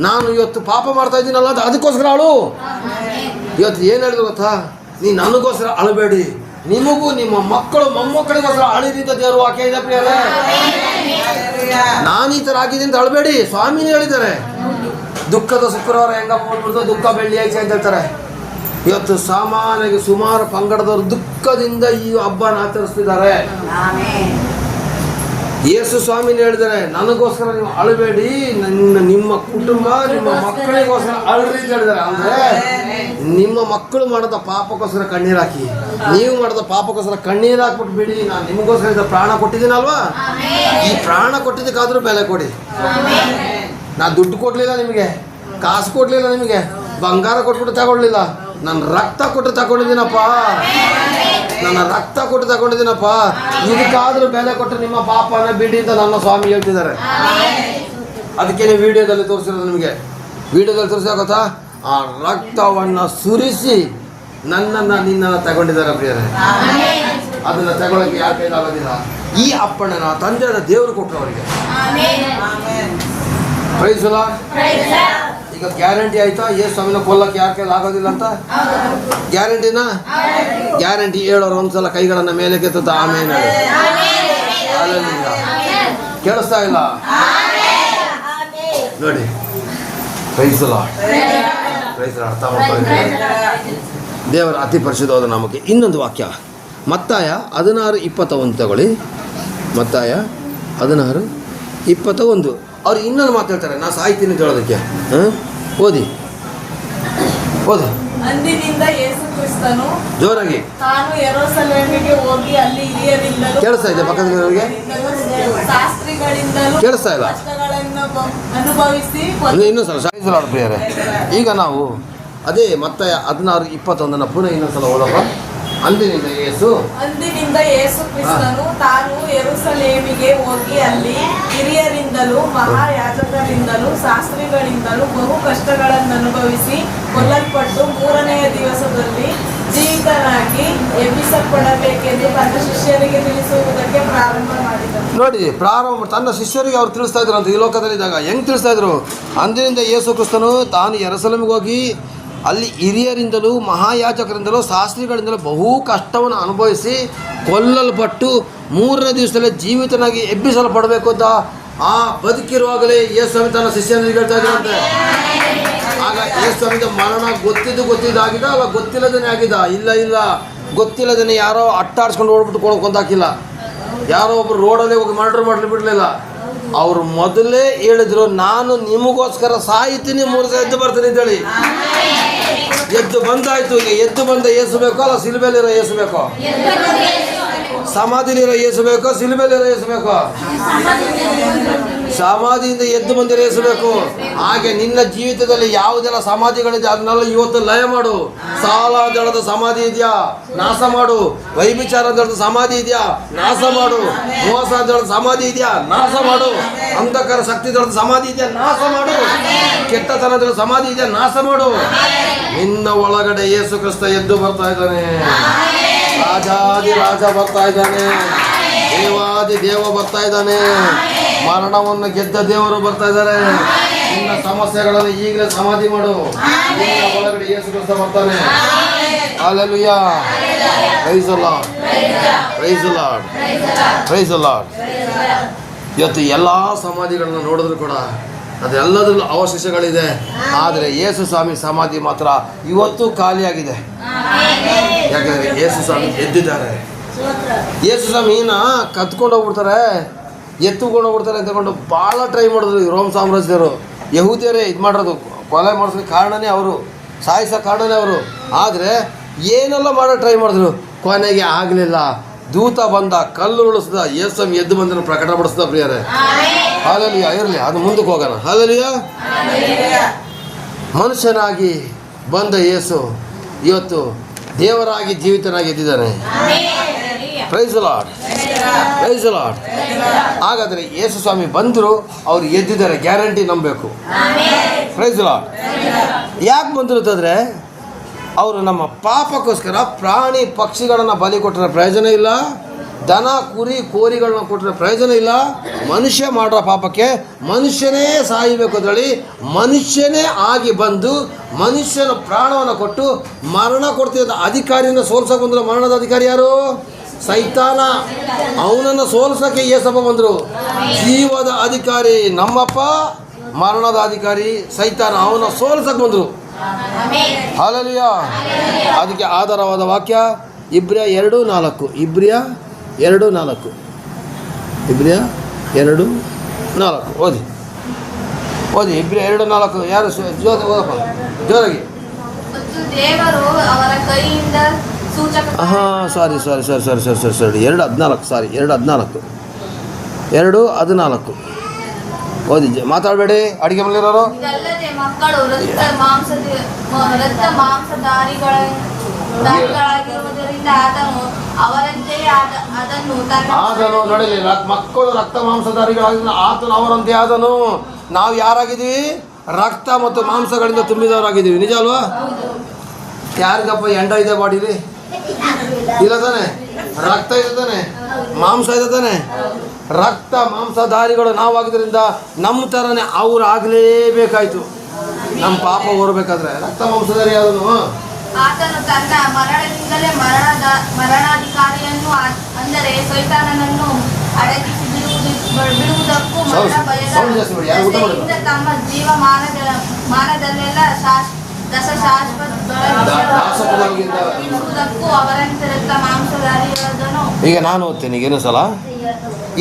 ನಾನು ಇವತ್ತು ಪಾಪ ಮಾಡ್ತಾ ಇದ್ದೀನಲ್ಲ ಅಂತ ಅದಕ್ಕೋಸ್ಕರ ಅಳು. ಇವತ್ತು ಏನು ಹೇಳಿದ್ರು ಗೊತ್ತಾ? ನೀನು ನನಗೋಸ್ಕರ ಅಳಬೇಡಿ, ನಿಮಗೂ ನಿಮ್ಮ ಮಕ್ಕಳು ಮೊಮ್ಮಕ್ಕಳಿಗೋಸ್ಕರ ಅಳಿರಿದ್ದ ದೇವರು ವಾಕ್ಯ ಇದೆ ಪ್ರಿಯರೇ. ನಾನು ಈ ಥರ ಆಗಿದ್ದೀನಿ ಅಂತ ಅಳಬೇಡಿ, ಸ್ವಾಮಿನೇ ಹೇಳಿದ್ದಾರೆ. ದುಃಖದ ಶುಕ್ರವಾರ ಹೆಂಗಪ್ಪ ಹೋಗ್ಬಿಡ್ತು, ದುಃಖ ಬೆಳ್ಳಿ ಆಯ್ತು ಅಂತ ಹೇಳ್ತಾರೆ. ಇವತ್ತು ಸಾಮಾನ್ಯವಾಗಿ ಸುಮಾರು ಪಂಗಡದವರು ದುಃಖದಿಂದ ಈ ಹಬ್ಬನ ಆಚರಿಸ್ತಿದ್ದಾರೆ. ಯೇಸು ಸ್ವಾಮಿನೇ ಹೇಳಿದ್ದಾರೆ, ನನಗೋಸ್ಕರ ನೀವು ಅಳಬೇಡಿ, ನಿಮ್ಮ ಕುಟುಂಬ ನಿಮ್ಮ ಮಕ್ಕಳಿಗೋಸ್ಕರ ಅಳ್ರಿ ಅಂತ ಹೇಳಿದ್ದಾರೆ. ಅಂದರೆ ನಿಮ್ಮ ಮಕ್ಕಳು ಮಾಡಿದ ಪಾಪಕ್ಕೋಸ್ಕರ ಕಣ್ಣೀರು ಹಾಕಿ, ನೀವು ಮಾಡಿದ ಪಾಪಕ್ಕೋಸ್ಕರ ಕಣ್ಣೀರು ಹಾಕ್ಬಿಟ್ಟು ಬಿಡಿ, ನಾನು ನಿಮಗೋಸ್ಕರ ಪ್ರಾಣ ಕೊಟ್ಟಿದ್ದೀನಲ್ವಾ, ಈ ಪ್ರಾಣ ಕೊಟ್ಟಿದ್ದಕ್ಕಾದ್ರೂ ಬೆಲೆ ಕೊಡಿ. ನಾನು ದುಡ್ಡು ಕೊಡಲಿಲ್ಲ ನಿಮಗೆ, ಕಾಸು ಕೊಡಲಿಲ್ಲ ನಿಮಗೆ, ಬಂಗಾರ ಕೊಟ್ಬಿಟ್ಟು ತಗೊಳ್ಳಿಲ್ಲ, ನನ್ನ ರಕ್ತ ಕೊಟ್ಟು ತಗೊಂಡಿದ್ದೀನಪ್ಪ, ನನ್ನ ರಕ್ತ ಕೊಟ್ಟು ತಗೊಂಡಿದ್ದೀನಪ್ಪ, ಇದಕ್ಕಾದ್ರೂ ಬೆಲೆ ಕೊಟ್ಟು ನಿಮ್ಮ ಪಾಪನ ಬಿಡಿ ಅಂತ ನನ್ನ ಸ್ವಾಮಿ ಹೇಳ್ತಿದ್ದಾರೆ. ಅದಕ್ಕೆ ನೀವು ವಿಡಿಯೋದಲ್ಲಿ ತೋರಿಸಿರೋದು, ನಿಮಗೆ ವಿಡಿಯೋದಲ್ಲಿ ತೋರಿಸಿ ಗೊತ್ತಾ, ಆ ರಕ್ತವನ್ನು ಸುರಿಸಿ ನನ್ನನ್ನು ನಿನ್ನನ್ನು ತಗೊಂಡಿದ್ದಾರೆ ಪ್ರಿಯರೇ. ಅದನ್ನು ತಗೊಳ್ಳೋಕ್ಕೆ ಯಾರ ಕೈಲಾಗೋದಿಲ್ಲ. ಈ ಅಪ್ಪಣೆನ ತಂದೆಯ ದೇವರು ಕೊಟ್ಟರು ಅವರಿಗೆ. Praise the Lord. ಈಗ ಗ್ಯಾರಂಟಿ ಆಯ್ತಾ ಯೇಸು ಸ್ವಾಮಿನ ಕೊಲ್ಲಕ್ಕೆ ಯಾರ ಕೈಲಿ ಆಗೋದಿಲ್ಲ ಅಂತ? ಗ್ಯಾರಂಟಿನಾ? ಗ್ಯಾರಂಟಿ ಹೇಳೋರು ಒಂದ್ಸಲ ಕೈಗಳನ್ನು ಮೇಲೆ ಕೆತ್ತುತ್ತಾ ಆಮೇಲೆ ಕೇಳಿಸ್ತಾ ಇಲ್ಲ ನೋಡಿ. Praise the Lord. Praise the Lord. ಅರ್ಥ ಮಾಡ್ಕೊಳ್ಳಿ ದೇವರ ಅತಿ ಪರಿಶುದ್ಧವಾದ ನಾಮಕ್ಕೆ. ಇನ್ನೊಂದು ವಾಕ್ಯ ಮತ್ತಾಯ 16:21 ತಗೊಳ್ಳಿ. ಮತ್ತಾಯ 16:21 ಅವ್ರು ಇನ್ನೊಂದು ಮಾತಾಡ್ತಾರೆ, ನಾ ಸಾಯ್ತೀನಿ ಅಂತ ಹೇಳೋದಕ್ಕೆ. ಓದಿ ಓದಿ. ಅಂದಿನಿಂದ ಯೇಸು ಕ್ರಿಸ್ತನು ಜೋರಾಗಿ ತಾನು ಯೆರೂಸಲೇಮಿಗೆ ಹೋಗಿ ಅಲ್ಲಿ ಹಿರಿಯರಿಂದಲೂ ಕೇಳಿಸ್ತಾ ಇದೆ ಪಕ್ಕದಲ್ಲಿರೋರಿಗೆ? ಶಾಸ್ತ್ರಿಗಳಿಂದಲೂ ಕೇಳಿಸ್ತಾ ಇಲ್ಲ? ಕಷ್ಟಗಳನ್ನು ಅನುಭವಿಸಿ ಇನ್ನೊಂದು ಸಲ ಸಾಯಿಸಲಾಡ ಪ್ರಿಯರೇ. ಈಗ ನಾವು ಅದೇ ಮತ್ತಾಯ 16:21 ಪುನಃ ಇನ್ನೊಂದ್ಸಲ ಓದಪ್ಪ. ಅಂದಿನಿಂದ ಯೇಸು ಕ್ರಿಸ್ತನು ತಾನು ಯೆರೂಸಲೇಮಿಗೆ ಹೋಗಿ ಅಲ್ಲಿ ಹಿರಿಯರಿಂದಲೂ ಮಹಾಯಾಜಕರಿಂದಲೂ ಶಾಸ್ತ್ರಿಗಳಿಂದಲೂ ಬಹು ಕಷ್ಟಗಳನ್ನು ಅನುಭವಿಸಿ ಕೊಲ್ಲಲ್ಪಟ್ಟು 3ನೆಯ ದಿವಸದಲ್ಲಿ ಜೀವಿತನಾಗಿ ಎಬ್ಬಿಸಲ್ಪಡಬೇಕೆಂದು ತನ್ನ ಶಿಷ್ಯರಿಗೆ ತಿಳಿಸುವುದಕ್ಕೆ ಪ್ರಾರಂಭ ಮಾಡಿದನು. ನೋಡಿ, ತನ್ನ ಶಿಷ್ಯರಿಗೆ ಅವ್ರು ತಿಳಿಸ್ತಾ ಇದ್ರು ಅಂತ ಈ ಲೋಕದಲ್ಲಿದ್ದಾಗ. ಹೆಂಗೆ ತಿಳಿಸ್ತಾ ಇದ್ರು? ಅಂದಿನಿಂದ ಯೇಸು ಕ್ರಿಸ್ತನು ತಾನು ಯೆರೂಸಲೇಮಿಗೆ ಹೋಗಿ ಅಲ್ಲಿ ಹಿರಿಯರಿಂದಲೂ ಮಹಾಯಾಜಕರಿಂದಲೂ ಶಾಸ್ತ್ರಿಗಳಿಂದಲೂ ಬಹು ಕಷ್ಟವನ್ನು ಅನುಭವಿಸಿ ಕೊಲ್ಲಲ್ಪಟ್ಟು 3ನೇ ದಿವಸದಲ್ಲಿ ಜೀವಿತನಾಗಿ ಎಬ್ಬಿಸಲ್ಪಡಬೇಕು ಅಂತ ಆ ಬದುಕಿರುವಾಗಲೇ ಯೇಸು ಸ್ವಾಮಿ ತನ್ನ ಶಿಷ್ಯನಿಗೆ ಹೇಳ್ತಾ ಇದ್ರಂತೆ. ಆಗ ಯೇಸು ಸ್ವಾಮಿದ ಮರಣ ಗೊತ್ತಿದ್ದಾಗಿದ್ದ ಅಲ್ಲ ಗೊತ್ತಿಲ್ಲದೇ ಆಗಿದ್ದ? ಇಲ್ಲ, ಗೊತ್ತಿಲ್ಲದೇ ಯಾರೋ ಅಟ್ಟಾಡ್ಸ್ಕೊಂಡು ಓಡ್ಬಿಟ್ಟು ಕೊಂದಾಕಿಲ್ಲ. ಯಾರೋ ಒಬ್ರು ರೋಡಲ್ಲಿ ಹೋಗಿ ಮರ್ಡರ್ ಬಿಡಲಿಲ್ಲ. ಅವರು ಮೊದಲೇ ಹೇಳಿದ್ರು, ನಾನು ನಿಮಗೋಸ್ಕರ ಸಾಯ್ತೀನಿ, 3 ದಿವಸ ಎದ್ದು ಬರ್ತೀನಿ ಅಂತೇಳಿ. ಎದ್ದು ಬಂದಾಯ್ತು. ಈಗ ಎದ್ದು ಬಂದ ಯೇಸು ಬೇಕೋ ಅಲ್ಲ ಸಿಲುಬೆಲಿರೋ ಯೇಸು ಬೇಕೋ? ಸಮಾಧಿಲಿರೋ ಯೇಸು ಬೇಕೋ ಸಿಲುಬೆಲಿರೋ ಯೇಸು ಬೇಕೋ? ಸಮಾಧಿಯಿಂದ ಎದ್ದು ಬಂದಿರೋ ಯೇಸು ಬೇಕು. ಹಾಗೆ ನಿನ್ನ ಜೀವಿತದಲ್ಲಿ ಯಾವುದೆಲ್ಲ ಸಮಾಧಿಗಳಿದೆ ಅದನ್ನೆಲ್ಲ ಇವತ್ತು ಲಯ ಮಾಡು. ಸಾಲ ದಳದ ಸಮಾಧಿ ಇದೆಯಾ, ನಾಶ ಮಾಡು. ವೈಭಿಚಾರ ದಳದ ಸಮಾಧಿ ಇದೆಯಾ, ನಾಶ ಮಾಡು. ಮೋಸ ದಳದ ಸಮಾಧಿ ಇದೆಯಾ, ನಾಶ ಮಾಡು. ಅಂಧಕಾರ ಶಕ್ತಿ ದಳದ ಸಮಾಧಿ ಇದೆಯಾ, ನಾಶ ಮಾಡು. ಕೆಟ್ಟತನದ ಸಮಾಧಿ ಇದೆಯಾ, ನಾಶ ಮಾಡು. ನಿನ್ನ ಒಳಗಡೆ ಯೇಸು ಕ್ರಿಸ್ತ ಎದ್ದು ಬರ್ತಾ ಇದ್ದಾನೆ. ರಾಜಾದಿ ರಾಜ ಬರ್ತಾ ಇದ್ದಾನೆ. ದೇವಾದಿ ದೇವ ಬರ್ತಾ ಇದ್ದಾನೆ. ಮರಣವನ್ನು ಗೆದ್ದ ದೇವರು ಬರ್ತಾ ಇದ್ದಾರೆ. ನಿನ್ನ ಸಮಸ್ಯೆಗಳನ್ನು ಈಗಲೇ ಸಮಾಧಿ ಮಾಡು. ನಿನ್ನ ಒಳಗಡೆ ಯೇಸು ಕ್ರಿಸ್ತ ಬರ್ತಾನೆ. Hallelujah. Praise the Lord. Praise the Lord. Praise the Lord. ಇವತ್ತು ಎಲ್ಲ ಸಮಾಧಿಗಳನ್ನ ನೋಡಿದ್ರು ಕೂಡ ಅದೆಲ್ಲದರಲ್ಲೂ ಅವಶೇಷಗಳಿದೆ. ಆದರೆ ಯೇಸು ಸ್ವಾಮಿ ಸಮಾಧಿ ಮಾತ್ರ ಇವತ್ತು ಖಾಲಿಯಾಗಿದೆ. ಯಾಕಂದರೆ ಯೇಸು ಸ್ವಾಮಿ ಎದ್ದಿದ್ದಾರೆ. ಯೇಸು ಸ್ವಾಮಿನ ಕತ್ಕೊಂಡು ಹೋಗ್ಬಿಡ್ತಾರೆ, ಎತ್ತುಕೊಂಡು ಹೋಗ್ಬಿಡ್ತಾರೆ ಅಂತಕೊಂಡು ಭಾಳ ಟ್ರೈ ಮಾಡಿದ್ರು ರೋಮ್ ಸಾಮ್ರಾಜ್ಯದವರು. ಯಹೂದಿಯರೇ ಇದು ಮಾಡೋದು, ಕೊಲೆ ಮಾಡಿಸೋಕ್ಕೆ ಕಾರಣನೇ ಅವರು, ಸಾಯಿಸೋ ಕಾರಣನೇ ಅವರು. ಆದರೆ ಏನೆಲ್ಲ ಮಾಡೋ ಟ್ರೈ ಮಾಡಿದ್ರು, ಕೊನೆಗೆ ಆಗಲಿಲ್ಲ. ದೂತ ಬಂದ, ಕಲ್ಲು ಉಳಿಸ್ದ, ಯೇಸು ಸ್ವಾಮಿ ಎದ್ದು ಬಂದನ್ನು ಪ್ರಕಟಪಡಿಸ್ದ ಪ್ರಿಯರೇ. ಹಲ್ಲೆಲೂಯಾ. ಇರಲಿ, ಅದು ಮುಂದಕ್ಕೆ ಹೋಗೋಣ. ಹಲ್ಲೆಲೂಯಾ. ಮನುಷ್ಯನಾಗಿ ಬಂದ ಯೇಸು ಇವತ್ತು ದೇವರಾಗಿ ಜೀವಿತನಾಗಿ ಎದ್ದಿದ್ದಾನೆ. Praise the Lord. Praise the Lord. ಹಾಗಾದರೆ ಯೇಸು ಸ್ವಾಮಿ ಬಂದರು, ಅವ್ರು ಎದ್ದಿದ್ದಾರೆ, ಗ್ಯಾರಂಟಿ ನಂಬಬೇಕು. Praise the Lord. ಯಾಕೆ ಬಂದರು ಅಂತಂದರೆ ಅವರು ನಮ್ಮ ಪಾಪಕ್ಕೋಸ್ಕರ ಪ್ರಾಣಿ ಪಕ್ಷಿಗಳನ್ನು ಬಲಿ ಕೊಟ್ಟರೆ ಪ್ರಯೋಜನ ಇಲ್ಲ, ದನ ಕುರಿ ಕೋರಿಗಳನ್ನ ಕೊಟ್ಟರೆ ಪ್ರಯೋಜನ ಇಲ್ಲ. ಮನುಷ್ಯ ಮಾಡೋ ಪಾಪಕ್ಕೆ ಮನುಷ್ಯನೇ ಸಾಯಬೇಕು ಅಂತೇಳಿ ಮನುಷ್ಯನೇ ಆಗಿ ಬಂದು ಮನುಷ್ಯನ ಪ್ರಾಣವನ್ನು ಕೊಟ್ಟು ಮರಣ ಕೊಡ್ತಿದ್ದ ಅಧಿಕಾರಿನ ಸೋಲ್ಸೋಕೆ ಬಂದ್ರೆ ಮರಣದ ಅಧಿಕಾರಿ ಯಾರು? ಸೈತಾನ. ಅವನನ್ನು ಸೋಲಿಸೋಕ್ಕೆ ಯೇಸಪ್ಪ ಬಂದರು. ಜೀವದ ಅಧಿಕಾರಿ ನಮ್ಮಪ್ಪ, ಮರಣದ ಅಧಿಕಾರಿ ಸೈತಾನ. ಅವನ ಸೋಲಿಸಕ್ಕೆ ಬಂದರು. ಹಲ್ಲೆಲೂಯಾ. ಅದಕ್ಕೆ ಆಧಾರವಾದ ವಾಕ್ಯ ಇಬ್ರಿಯ 2:4. ಇಬ್ರಿಯ 2:4. ಇಬ್ರಿಯ 2:4 ಓದಿ ಇಬ್ರಿಯ 2:4. ಯಾರು ಓದಪ್ಪ ಜೋರಾಗಿ. ಮತ್ತು ದೇವರು ಅವರ ಕೈಯಿಂದ ಸೂಚಕ ಹಾಂ ಸಾರಿ 2:14. ಸಾರಿ 2:14. 2:14 ಓದಿ. ಮಾತಾಡಬೇಡಿ ಅಡಿಗೆ ಮನೆಯವರು. ಇದಲ್ಲದೆ ಮಕ್ಕಳು ರಕ್ತ ಮಾಂಸಧಾರಿಗಳಾಗಿರುವುದರಿಂದ ಆತನು ಅವರಂತೆಯೇ ಅದನ್ನು ಆದನು. ನೋಡಿ, ಮಕ್ಕಳು ರಕ್ತ ಮಾಂಸಧಾರಿಗಳಾಗಿದ್ದ ಆತನು ಅವರಂತೆ ಆದನು. ನಾವು ಯಾರಾಗಿದ್ದೀವಿ? ರಕ್ತ ಮತ್ತು ಮಾಂಸಗಳಿಂದ ತುಂಬಿದವರಾಗಿದ್ದೀವಿ. ನಿಜ ಅಲ್ವಾ? ಯಾರಿಗಪ್ಪ ಎಂಡ ಇದೆ ಬಾಡಿಲಿ? ಇಲ್ಲ ತಾನೆ? ರಕ್ತ ಇದೆ ತಾನೆ? ಮಾಂಸ ಇದೆ ತಾನೆ? ರಕ್ತ ಮಾಂಸಧಾರಿಗಳು ನಾವಾಗಿದ್ದರಿಂದ ನಮ್ಮ ಥರನೇ ಅವ್ರು ಆಗಲೇಬೇಕಾಯ್ತು. ನಮ್ಮ ಪಾಪ ಹೊರಬೇಕಾದ್ರೆ ರಕ್ತ ಮಾಂಸಧಾರಿ ಆದನು. ಆತನು ತನ್ನ ಮರಣದಿಂದಲೇ ಮರಣಾಧಿಕಾರಿಯನ್ನು ಅಂದರೆ ಸೈತಾನನನ್ನು ಅಡಗಿಸಿ ಬಿಡುವುದಕ್ಕೂ ಮರಣ ಭಯದಿಂದ ತಮ್ಮ ಮಾನದಲ್ಲೆಲ್ಲ ದಶಾಶ್ವತಕ್ಕೂ ಅವರಂತೆ ರಕ್ತ ಮಾಂಸಧಾರಿಯಾದನು. ಈಗ ನಾನು ಓದ್ತೇನೆ ಈಗ ಇನ್ನೊಂದು ಸಲ.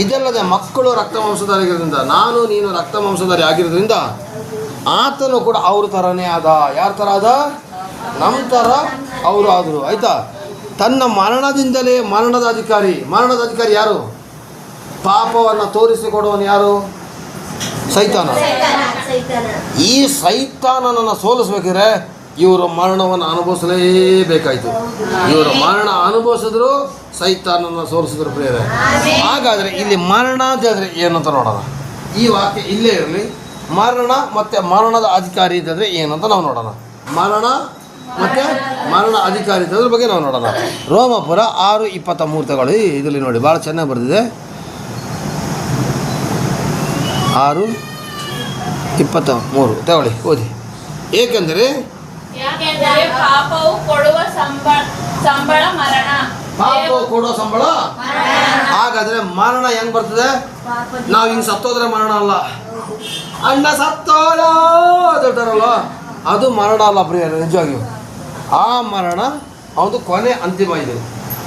ಇದಲ್ಲದೆ ಮಕ್ಕಳು ರಕ್ತ ಮಾಂಸಧಾರಿಗಿರೋದ್ರಿಂದ, ನಾನು ನೀನು ರಕ್ತ ಮಾಂಸಧಾರಿ ಆಗಿರೋದ್ರಿಂದ ಆತನು ಕೂಡ ಅವ್ರ ಥರನೇ ಆದ. ಯಾರ ಥರ ಆದ? ನಮ್ಮ ಥರ ಅವರು ಆದರು. ಆಯಿತಾ? ತನ್ನ ಮರಣದಿಂದಲೇ ಮರಣದ ಅಧಿಕಾರಿ ಯಾರು? ಪಾಪವನ್ನು ತೋರಿಸಿಕೊಡುವನು ಯಾರು? ಸೈತಾನ. ಈ ಸೈತಾನನನ್ನು ಸೋಲಿಸ್ಬೇಕಿದ್ರೆ ಇವರು ಮರಣವನ್ನು ಅನುಭವಿಸಲೇಬೇಕಾಯಿತು. ಇವರು ಮರಣ ಅನುಭವಿಸಿದ್ರು, ಸೈತಾನನ್ನು ಸೋಲಿಸಿದ್ರು ಪ್ರಿಯರೇ. ಹಾಗಾದರೆ ಇಲ್ಲಿ ಮರಣ ಅಂದರೆ ಏನಂತ ನೋಡೋಣ. ಈ ವಾಕ್ಯ ಇಲ್ಲೇ ಇರಲಿ. ಮರಣ ಮತ್ತು ಮರಣದ ಅಧಿಕಾರಿ ಇದ್ದರೆ ಏನಂತ ನಾವು ನೋಡೋಣ. ಮರಣ ಮತ್ತು ಮರಣ ಅಧಿಕಾರಿ ಇದ್ದದ್ರ ಬಗ್ಗೆ ನಾವು ನೋಡೋಣ. ರೋಮಾಪುರ 6:23 ತಗೊಳ್ಳಿ. ಇದರಲ್ಲಿ ನೋಡಿ ಭಾಳ ಚೆನ್ನಾಗಿ ಬರೆದಿದೆ. 6:23 ತಗೊಳ್ಳಿ, ಓದಿ. ಏಕೆಂದರೆ ಪಾಪವು ಕೊಡುವ ಸಂಬಳ ಮರಣ. ಪಾಪವು ಕೊಡುವ ಸಂಬಳ. ಹಾಗಾದರೆ ಮರಣ ಹೆಂಗೆ ಬರ್ತದೆ? ನಾವು ಹಿಂಗೆ ಸತ್ತೋದ್ರೆ ಮರಣ ಅಲ್ಲ. ಅಣ್ಣ ಸತ್ತೋಳ ಹೇಳ್ತಾರಲ್ಲ, ಅದು ಮರಣ ಅಲ್ಲ ಪ್ರಿಯರೇ. ನಿಜವಾಗಿಯೂ ಆ ಮರಣ ಅದು ಕೊನೆ ಅಂತಿಮ ಇದೆ.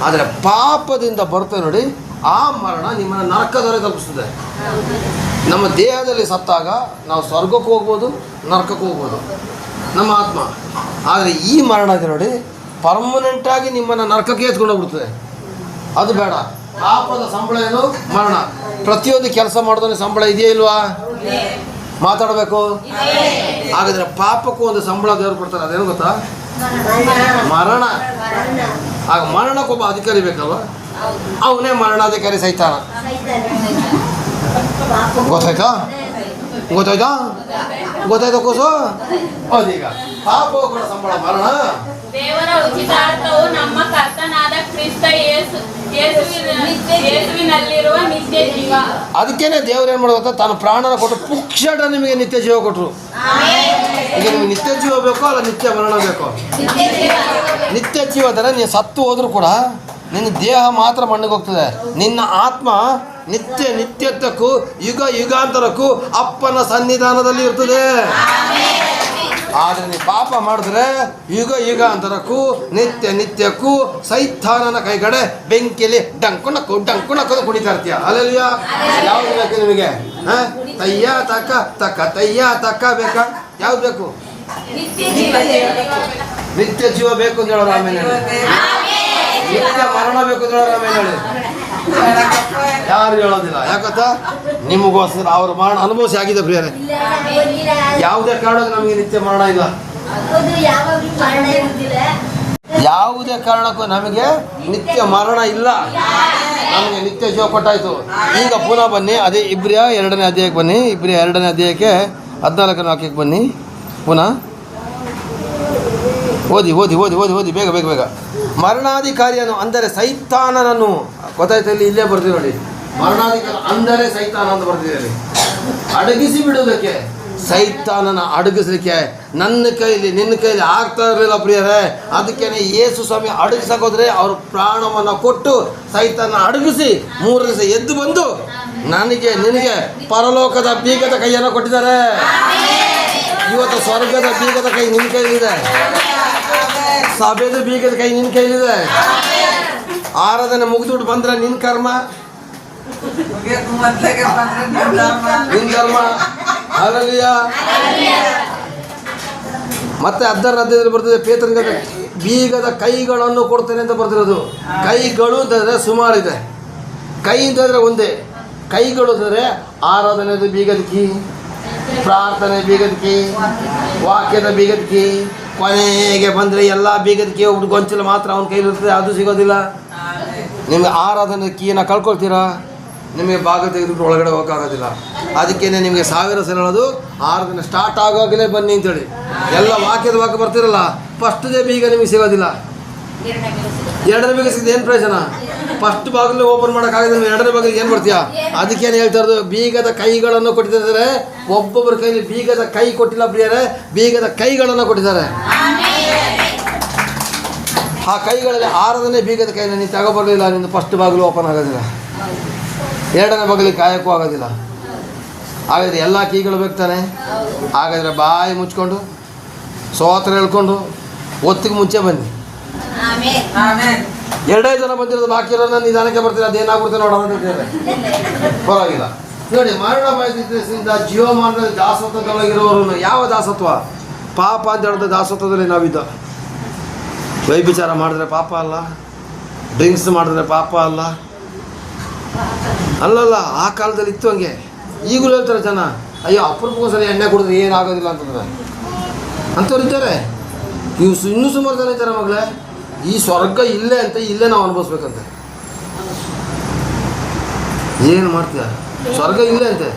ಆದರೆ ಪಾಪದಿಂದ ಬರ್ತದೆ ನೋಡಿ, ಆ ಮರಣ ನಿಮ್ಮನ್ನು ನರಕದವರೆಗೆ ತಲುಪಿಸ್ತದೆ. ನಮ್ಮ ದೇಹದಲ್ಲಿ ಸತ್ತಾಗ ನಾವು ಸ್ವರ್ಗಕ್ಕೆ ಹೋಗ್ಬೋದು, ನರಕಕ್ಕೆ ಹೋಗ್ಬೋದು ನಮ್ಮ ಆತ್ಮ. ಆದರೆ ಈ ಮರಣ ಇದೆ ನೋಡಿ, ಪರ್ಮನೆಂಟಾಗಿ ನಿಮ್ಮನ್ನು ನರಕಕ್ಕೆ ಎತ್ಕೊಂಡು ಹೋಗ್ಬಿಡ್ತದೆ. ಅದು ಬೇಡ. ಪಾಪದ ಸಂಬಳ ಏನು? ಮರಣ. ಪ್ರತಿಯೊಂದು ಕೆಲಸ ಮಾಡಿದ್ರೆ ಸಂಬಳ ಇದೆಯೇ ಇಲ್ವಾ? ಮಾತಾಡಬೇಕು. ಹಾಗಾದರೆ ಪಾಪಕ್ಕೂ ಒಂದು ಸಂಬಳ ದೇವರು ಕೊಡ್ತಾರೆ. ಅದೇನು ಗೊತ್ತಾ? ಮರಣ. ಆಗ ಮರಣಕ್ಕೊಬ್ಬ ಅಧಿಕಾರಿ ಬೇಕಲ್ವ? ಅವನೇ ಮರಣಾಧಿಕಾರಿ ಸೈತಾನ. ಗೊತ್ತಾಯ್ತಾ ಕೋಸು? ಹೌದೀಗ ಪಾಪವು ಕೂಡ ಸಂಬಳ ಮರಣ. ದೇವರ ಉಚಿತಾರ್ಥವು ನಮ್ಮ ಕರ್ತನಾದ ಕ್ರಿಸ್ತ ಯೇಸುವಿನಲ್ಲಿರುವ ನಿತ್ಯ ಜೀವ. ಅದಕ್ಕೇನೆ ದೇವ್ರು ಏನು ಮಾಡೋದು? ತಾನು ಪ್ರಾಣನ ಕೊಟ್ಟು ಪುಕ್ಷಟ ನಿಮಗೆ ನಿತ್ಯ ಜೀವ ಕೊಟ್ಟರು. ಈಗ ನಿಮಗೆ ನಿತ್ಯ ಜೀವ ಬೇಕೋ ಅಲ್ಲ ನಿತ್ಯ ಮರಣ ಬೇಕೋ? ನಿತ್ಯ ಜೀವ ಅಂದರೆ ನೀನು ಸತ್ತು ಹೋದರೂ ಕೂಡ ನಿನ್ನ ದೇಹ ಮಾತ್ರ ಮಣ್ಣಿಗೆ ಹೋಗ್ತದೆ. ನಿನ್ನ ಆತ್ಮ ನಿತ್ಯತ್ವಕ್ಕೂ ಯುಗಾಂತರಕ್ಕೂ ಅಪ್ಪನ ಸನ್ನಿಧಾನದಲ್ಲಿ ಇರ್ತದೆ. ಆದರೆ ನೀವು ಪಾಪ ಮಾಡಿದ್ರೆ ಯುಗಾಂತರಕ್ಕೂ ನಿತ್ಯಕ್ಕೂ ಸೈತಾನನ ಕೈಗಡೆ ಬೆಂಕಿಯಲ್ಲಿ ಡಂಕು ನಕ್ಕು ಕುಣಿತಾ ಇರ್ತೀಯ. ಅಲ್ಲಲ್ಲಿಯ ಯಾವ್ದು ಬೇಕು ನಿಮಗೆ? ತಯ್ಯ ತಕ್ಕ ಬೇಕಾ? ಯಾವ್ದು ಬೇಕು? ನಿತ್ಯ ಜೀವ ಬೇಕು ಅಂತ ಹೇಳೋರು. ಆಮೇಲೆ ನಿತ್ಯ ಮರಣ ಬೇಕು ಅಂತ ಹೇಳೋರು. ಆಮೇಲೆ ಹೇಳಿ ಯಾರು ಹೇಳೋದಿಲ್ಲ. ಯಾಕಂತ ನಿಮಗೋಸ್ಕರ ಅವ್ರ ಮರಣ ಅನುಭವಿಸಿ ಆಗಿದೆ ಪ್ರಿಯರೇ. ಯಾವುದೇ ಕಾರಣಕ್ಕೂ ನಮಗೆ ನಿತ್ಯ ಮರಣ ಇಲ್ಲ. ಯಾವುದೇ ಕಾರಣಕ್ಕೂ ನಮಗೆ ನಿತ್ಯ ಮರಣ ಇಲ್ಲ. ನಮಗೆ ನಿತ್ಯ ಜೀವ ಕೊಟ್ಟಾಯ್ತು. ಈಗ ಪುನಃ ಬನ್ನಿ, ಅದೇ ಇಬ್ರಿಯ 2ನೇ ಅಧ್ಯಾಯಕ್ಕೆ ಬನ್ನಿ. ಇಬ್ರಿಯ 2ನೇ ಅಧ್ಯಾಯಕ್ಕೆ 14ನೇ ವಾಕ್ಯಕ್ಕೆ ಬನ್ನಿ. ಪುನಃ ಓದಿ ಬೇಗ. ಮರಣಾಧಿಕಾರಿಯನ್ನು ಅಂದರೆ ಸೈತಾನನನ್ನು, ಗೊತ್ತಾಯ್ತು? ಇಲ್ಲೇ ಬರ್ತೀವಿ ನೋಡಿ. ಮರಣಾಧಿಕಾರಿ ಅಂದರೆ ಸೈತಾನ ಅಂತ ಬರ್ತಿದೆ. ಅಡಗಿಸಿ ಬಿಡುವುದಕ್ಕೆ ಸೈತಾನನ ಅಡಗಿಸ್ಲಿಕ್ಕೆ ನನ್ನ ಕೈಲಿ ನಿನ್ನ ಕೈಲಿ ಆಗ್ತಾ ಇರಲಿಲ್ಲ ಪ್ರಿಯರೇ. ಅದಕ್ಕೇನೆ ಯೇಸು ಸ್ವಾಮಿ ಅಡಗಿಸೋದ್ರೆ ಅವರು ಪ್ರಾಣವನ್ನು ಕೊಟ್ಟು ಸೈತಾನ ಅಡಗಿಸಿ 3 ದಿವಸ ಎದ್ದು ಬಂದು ನನಗೆ ನಿನಗೆ ಪರಲೋಕದ ಬೀಗದ ಕೈಯನ್ನು ಕೊಟ್ಟಿದ್ದಾರೆ. ಇವತ್ತು ಸ್ವರ್ಗದ ಬೀಗದ ಕೈ ನಿನ್ನ ಕೈಲಿದೆ, ಸಭೆದ ಬೀಗದ ಕೈ ನಿನ್ನ ಕೈಲಿದೆ. ಆರಾಧನೆ ಮುಗಿದ್ಬಿಟ್ಟು ಬಂದ್ರೆ ನಿನ್ನ ಕರ್ಮ, ನಿನ್ನ ಧರ್ಮ. ಹಾಲೆಲೂಯಾ. ಮತ್ತೆ 10 ಬರ್ತದೆ ಪೇತ್ರನಿಗೆ ಬೀಗದ ಕೈಗಳನ್ನು ಕೊಡ್ತೇನೆ ಅಂತ ಬರ್ತಿರೋದು. ಕೈಗಳು ಅಂತಂದರೆ ಸುಮಾರಿದೆ. ಕೈ ಅಂತಂದರೆ ಒಂದೇ, ಕೈಗಳು ಅಂತಂದರೆ ಆರಾಧನೆದು ಬೀಗದ ಕೀ, ಪ್ರಾರ್ಥನೆ ಬೀಗದ ಕೀ, ವಾಕ್ಯದ ಬೀಗದ ಕೀ. ಕೊನೆಗೆ ಬಂದರೆ ಎಲ್ಲ ಬೀಗದ ಕೀ ಒಬ್ರು ಗೊಂಚಲು ಮಾತ್ರ ಅವನ ಕೈಲಿರ್ತದೆ, ಅದು ಸಿಗೋದಿಲ್ಲ. ನಿಮಗೆ ಆರಾಧನೆ ಕೀನ ಕಳ್ಕೊಳ್ತೀರಾ, ನಿಮಗೆ ಭಾಗ ತೆಗೆದುಬಿಟ್ಟು ಒಳಗಡೆ ಹೋಗೋಕ್ಕಾಗೋದಿಲ್ಲ. ಅದಕ್ಕೇನೆ ನಿಮಗೆ 1000 ಸಲ ಹೇಳೋದು ಆರಾಧನೆ ಸ್ಟಾರ್ಟ್ ಆಗೋಗಲೇ ಬನ್ನಿ ಅಂತೇಳಿ. ಎಲ್ಲ ವಾಕ್ಯದ ವಾಕ್ಯ ಬರ್ತಿರಲ್ಲ, ಫಸ್ಟ್ದೇ ಬೀಗ ನಿಮಗೆ ಸಿಗೋದಿಲ್ಲ. 2ನೇ ಬೀಗ ಸಿಗದೆ ಏನು ಪ್ರಯೋಜನ? ಫಸ್ಟ್ ಬಾಗಿಲು ಓಪನ್ ಮಾಡೋಕ್ಕಾಗದೆ ನೀವು 2ನೇ ಬಾಗಿಲಿಗೆ ಏನು ಬರ್ತೀಯಾ? ಅದಕ್ಕೇನು ಹೇಳ್ತಾ ಇರೋದು, ಬೀಗದ ಕೈಗಳನ್ನು ಕೊಟ್ಟಿದ್ದಾರೆ. ಒಬ್ಬೊಬ್ಬರ ಕೈಲಿ ಬೀಗದ ಕೈ ಕೊಟ್ಟಿಲ್ಲ ಪ್ರಿಯರೇ, ಬೀಗದ ಕೈಗಳನ್ನು ಕೊಟ್ಟಿದ್ದಾರೆ. ಆ ಕೈಗಳಲ್ಲಿ ಆರಾಧನೆ ಬೀಗದ ಕೈನ ನೀನು ತಗೊಬರಲಿಲ್ಲ, ನಿಂದು ಫಸ್ಟ್ ಬಾಗಿಲು ಓಪನ್ ಆಗೋದಿಲ್ಲ, 2ನೇ ಬಾಗಿಲಿಗೆ ಕಾಯೋಕ್ಕೂ ಆಗೋದಿಲ್ಲ. ಹಾಗಾದರೆ ಎಲ್ಲ ಕೀಗಳು ಬೇಕಾನೆ. ಹಾಗಾದರೆ ಬಾಯಿ ಮುಚ್ಕೊಂಡು ಸೋತ್ರ ಹೇಳ್ಕೊಂಡು ಒತ್ತಿಗೆ ಮುಂಚೆ ಬನ್ನಿ. 2 ಜನ ಬಂದಿರೋದು, ಬಾಕಿ ಇರೋದು ನಿಧಾನಕ್ಕೆ ಬರ್ತೀರ, ಅದೇನಾಗ್ಬಿಡುತ್ತೆ ನೋಡೋಣ ಅಂತೇಳಿ ಪರವಾಗಿಲ್ಲ. ನೋಡಿ, ಮರಣ ಭಯದಿಂದ ಜೀವಮಾನದಲ್ಲಿ ದಾಸತ್ವದೊಳಗಿರೋರು. ಯಾವ ದಾಸತ್ವ? ಪಾಪ ಅಂತ ಹೇಳಿದ್ರೆ ದಾಸತ್ವದಲ್ಲಿ ನಾವಿದ್ದ. ವೈಭಿಚಾರ ಮಾಡಿದ್ರೆ ಪಾಪ ಅಲ್ಲ, ಡ್ರಿಂಕ್ಸ್ ಮಾಡಿದ್ರೆ ಪಾಪ ಅಲ್ಲ, ಅಲ್ಲಲ್ಲ. ಆ ಕಾಲದಲ್ಲಿ ಇತ್ತು ಹಂಗೆ. ಈಗಲೂ ಹೇಳ್ತಾರೆ ಜನ, ಅಯ್ಯೋ ಅಪರೂಪಕ್ಕೋಸ್ಕರ ಎಣ್ಣೆ ಕುಡಿದ್ರೆ ಏನಾಗೋದಿಲ್ಲ ಅಂತಂದ್ರೆ ಅಂಥವ್ರು ಇದ್ದಾರೆ. ಇನ್ನೂ ಸುಮಾರು ಜನ ಇದ್ದಾರೆ ಮಗಳೇ. ಈ ಸ್ವರ್ಗ ಇಲ್ಲೇ ಅಂತ, ಇಲ್ಲೇ ನಾವು ಅನುಭವಿಸ್ಬೇಕಂತೆ. ಏನು ಮಾಡ್ತೀಯ? ಸ್ವರ್ಗ ಇಲ್ಲೇ ಅಂತೆ,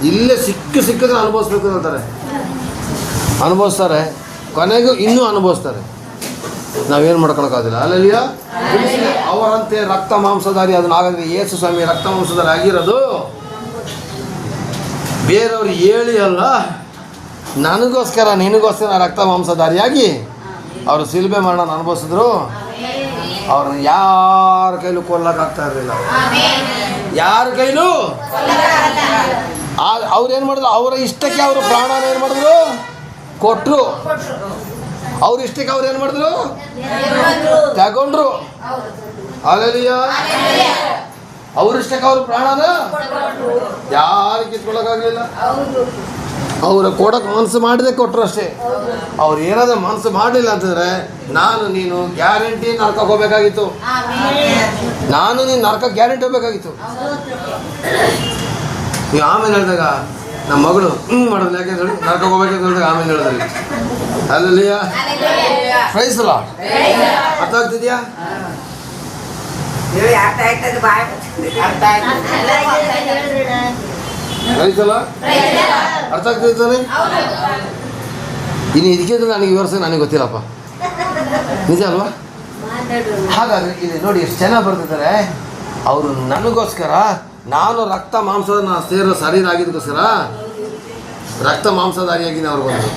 ಇಲ್ಲೇ ಸಿಕ್ಕಿದ್ರೆ ಅನುಭವಿಸ್ಬೇಕು ಅಂತಾರೆ. ಅನುಭವಿಸ್ತಾರೆ, ಕೊನೆಗೂ ಇನ್ನೂ ಅನುಭವಿಸ್ತಾರೆ. ನಾವೇನು ಮಾಡ್ಕೊಳಕ್ಕಾಗಲ್ಲ. ಅಲ್ಲಲ್ಲಿಯ ಅವರಂತೆ ರಕ್ತ ಮಾಂಸಧಾರಿ ಅದನ್ನ ಆಗಂದ್ರೆ ಯೇಸು ಸ್ವಾಮಿ ರಕ್ತ ಮಾಂಸಧಾರಿ ಆಗಿರೋದು ಬೇರೆಯವ್ರು ಹೇಳಿ ಅಲ್ಲ, ನನಗೋಸ್ಕರ ನಿನಗೋಸ್ಕರ ರಕ್ತ ಮಾಂಸಧಾರಿಯಾಗಿ ಅವರು ಸಿಲುಬೆ ಮರಣ ಅನುಭವಿಸಿದ್ರು. ಅವ್ರನ್ನ ಯಾರ ಕೈಲೂ ಕೊಲ್ಲಕ್ಕಾಗ್ತಾ ಇರಲಿಲ್ಲ, ಯಾರ ಕೈಲೂ. ಅವ್ರೇನು ಮಾಡಿದ್ರು? ಅವರ ಇಷ್ಟಕ್ಕೆ ಅವರು ಪ್ರಾಣನ ಏನು ಮಾಡಿದ್ರು? ಕೊಟ್ಟರು. ಅವ್ರ ಇಷ್ಟಕ್ಕೆ ಅವ್ರು ಏನು ಮಾಡಿದ್ರು? ತಗೊಂಡ್ರು. ಅಲ್ಲಲ್ಲಿಯ ಅವ್ರ ಇಷ್ಟಕ್ಕೆ ಅವ್ರ ಪ್ರಾಣನ ಯಾರು ಕಿತ್ಕೊಳ್ಳೋಕ್ಕಾಗಲಿಲ್ಲ. ಅವ್ರು ಕೊಡೋಕೆ ಮನಸ್ಸು ಮಾಡಿದೆ ಕೊಟ್ಟರು ಅಷ್ಟೇ. ಅವ್ರು ಏನಾದರೂ ಮನಸ್ಸು ಮಾಡಲಿಲ್ಲ ಅಂತಂದರೆ ನಾನು ನೀನು ಗ್ಯಾರಂಟಿ ನರಕಕ್ಕೆ ಹೋಗ್ಬೇಕಾಗಿತ್ತು. ನಾನು ನೀನು ನರಕಕ್ಕೆ ಗ್ಯಾರಂಟಿ ಹೋಗ್ಬೇಕಾಗಿತ್ತು. ನೀವು ಆಮೇಲೆ ಹೇಳಿದಾಗ ನಮ್ಮ ಮಗಳು ಮಾಡೋದು ಯಾಕೆಂದ್ರೆ ಹೇಳಿ ನರಕಕ್ಕೆ ಹೋಗ್ಬೇಕಂತ ಹೇಳಿದಾಗ ಆಮೇಲೆ ಹೇಳಿದ್ರಿ. ಅಲ್ಲಲ್ಲಿಯ ಪ್ರೈಸ್ ಅಲ್ಲ, ಅರ್ಥ ಆಗ್ತಿದ್ಯಾ? ಪ್ರೈಸಲ್ಲ, ಅರ್ಥ ಆಗ್ತಿದ್ದಾನೆ. ಇನ್ನು ಇದಕ್ಕೆ ನನಗೆ ವಿವರಿಸ ನನಗೆ ಗೊತ್ತಿಲ್ಲಪ್ಪ, ನಿಜ ಅಲ್ವಾ? ಹಾಗಾದ್ರೆ ಇಲ್ಲಿ ನೋಡಿ ಎಷ್ಟು ಚೆನ್ನಾಗಿ ಬರ್ತಿದ್ದಾರೆ. ಅವರು ನನಗೋಸ್ಕರ, ನಾನು ರಕ್ತ ಮಾಂಸದ ಸೇರೋ ಶರೀರ ಆಗಿದ್ದಕ್ಕೋಸ್ಕರ ರಕ್ತ ಮಾಂಸಧಾರಿಯಾಗಿ ಅವ್ರು ಬಂದರು.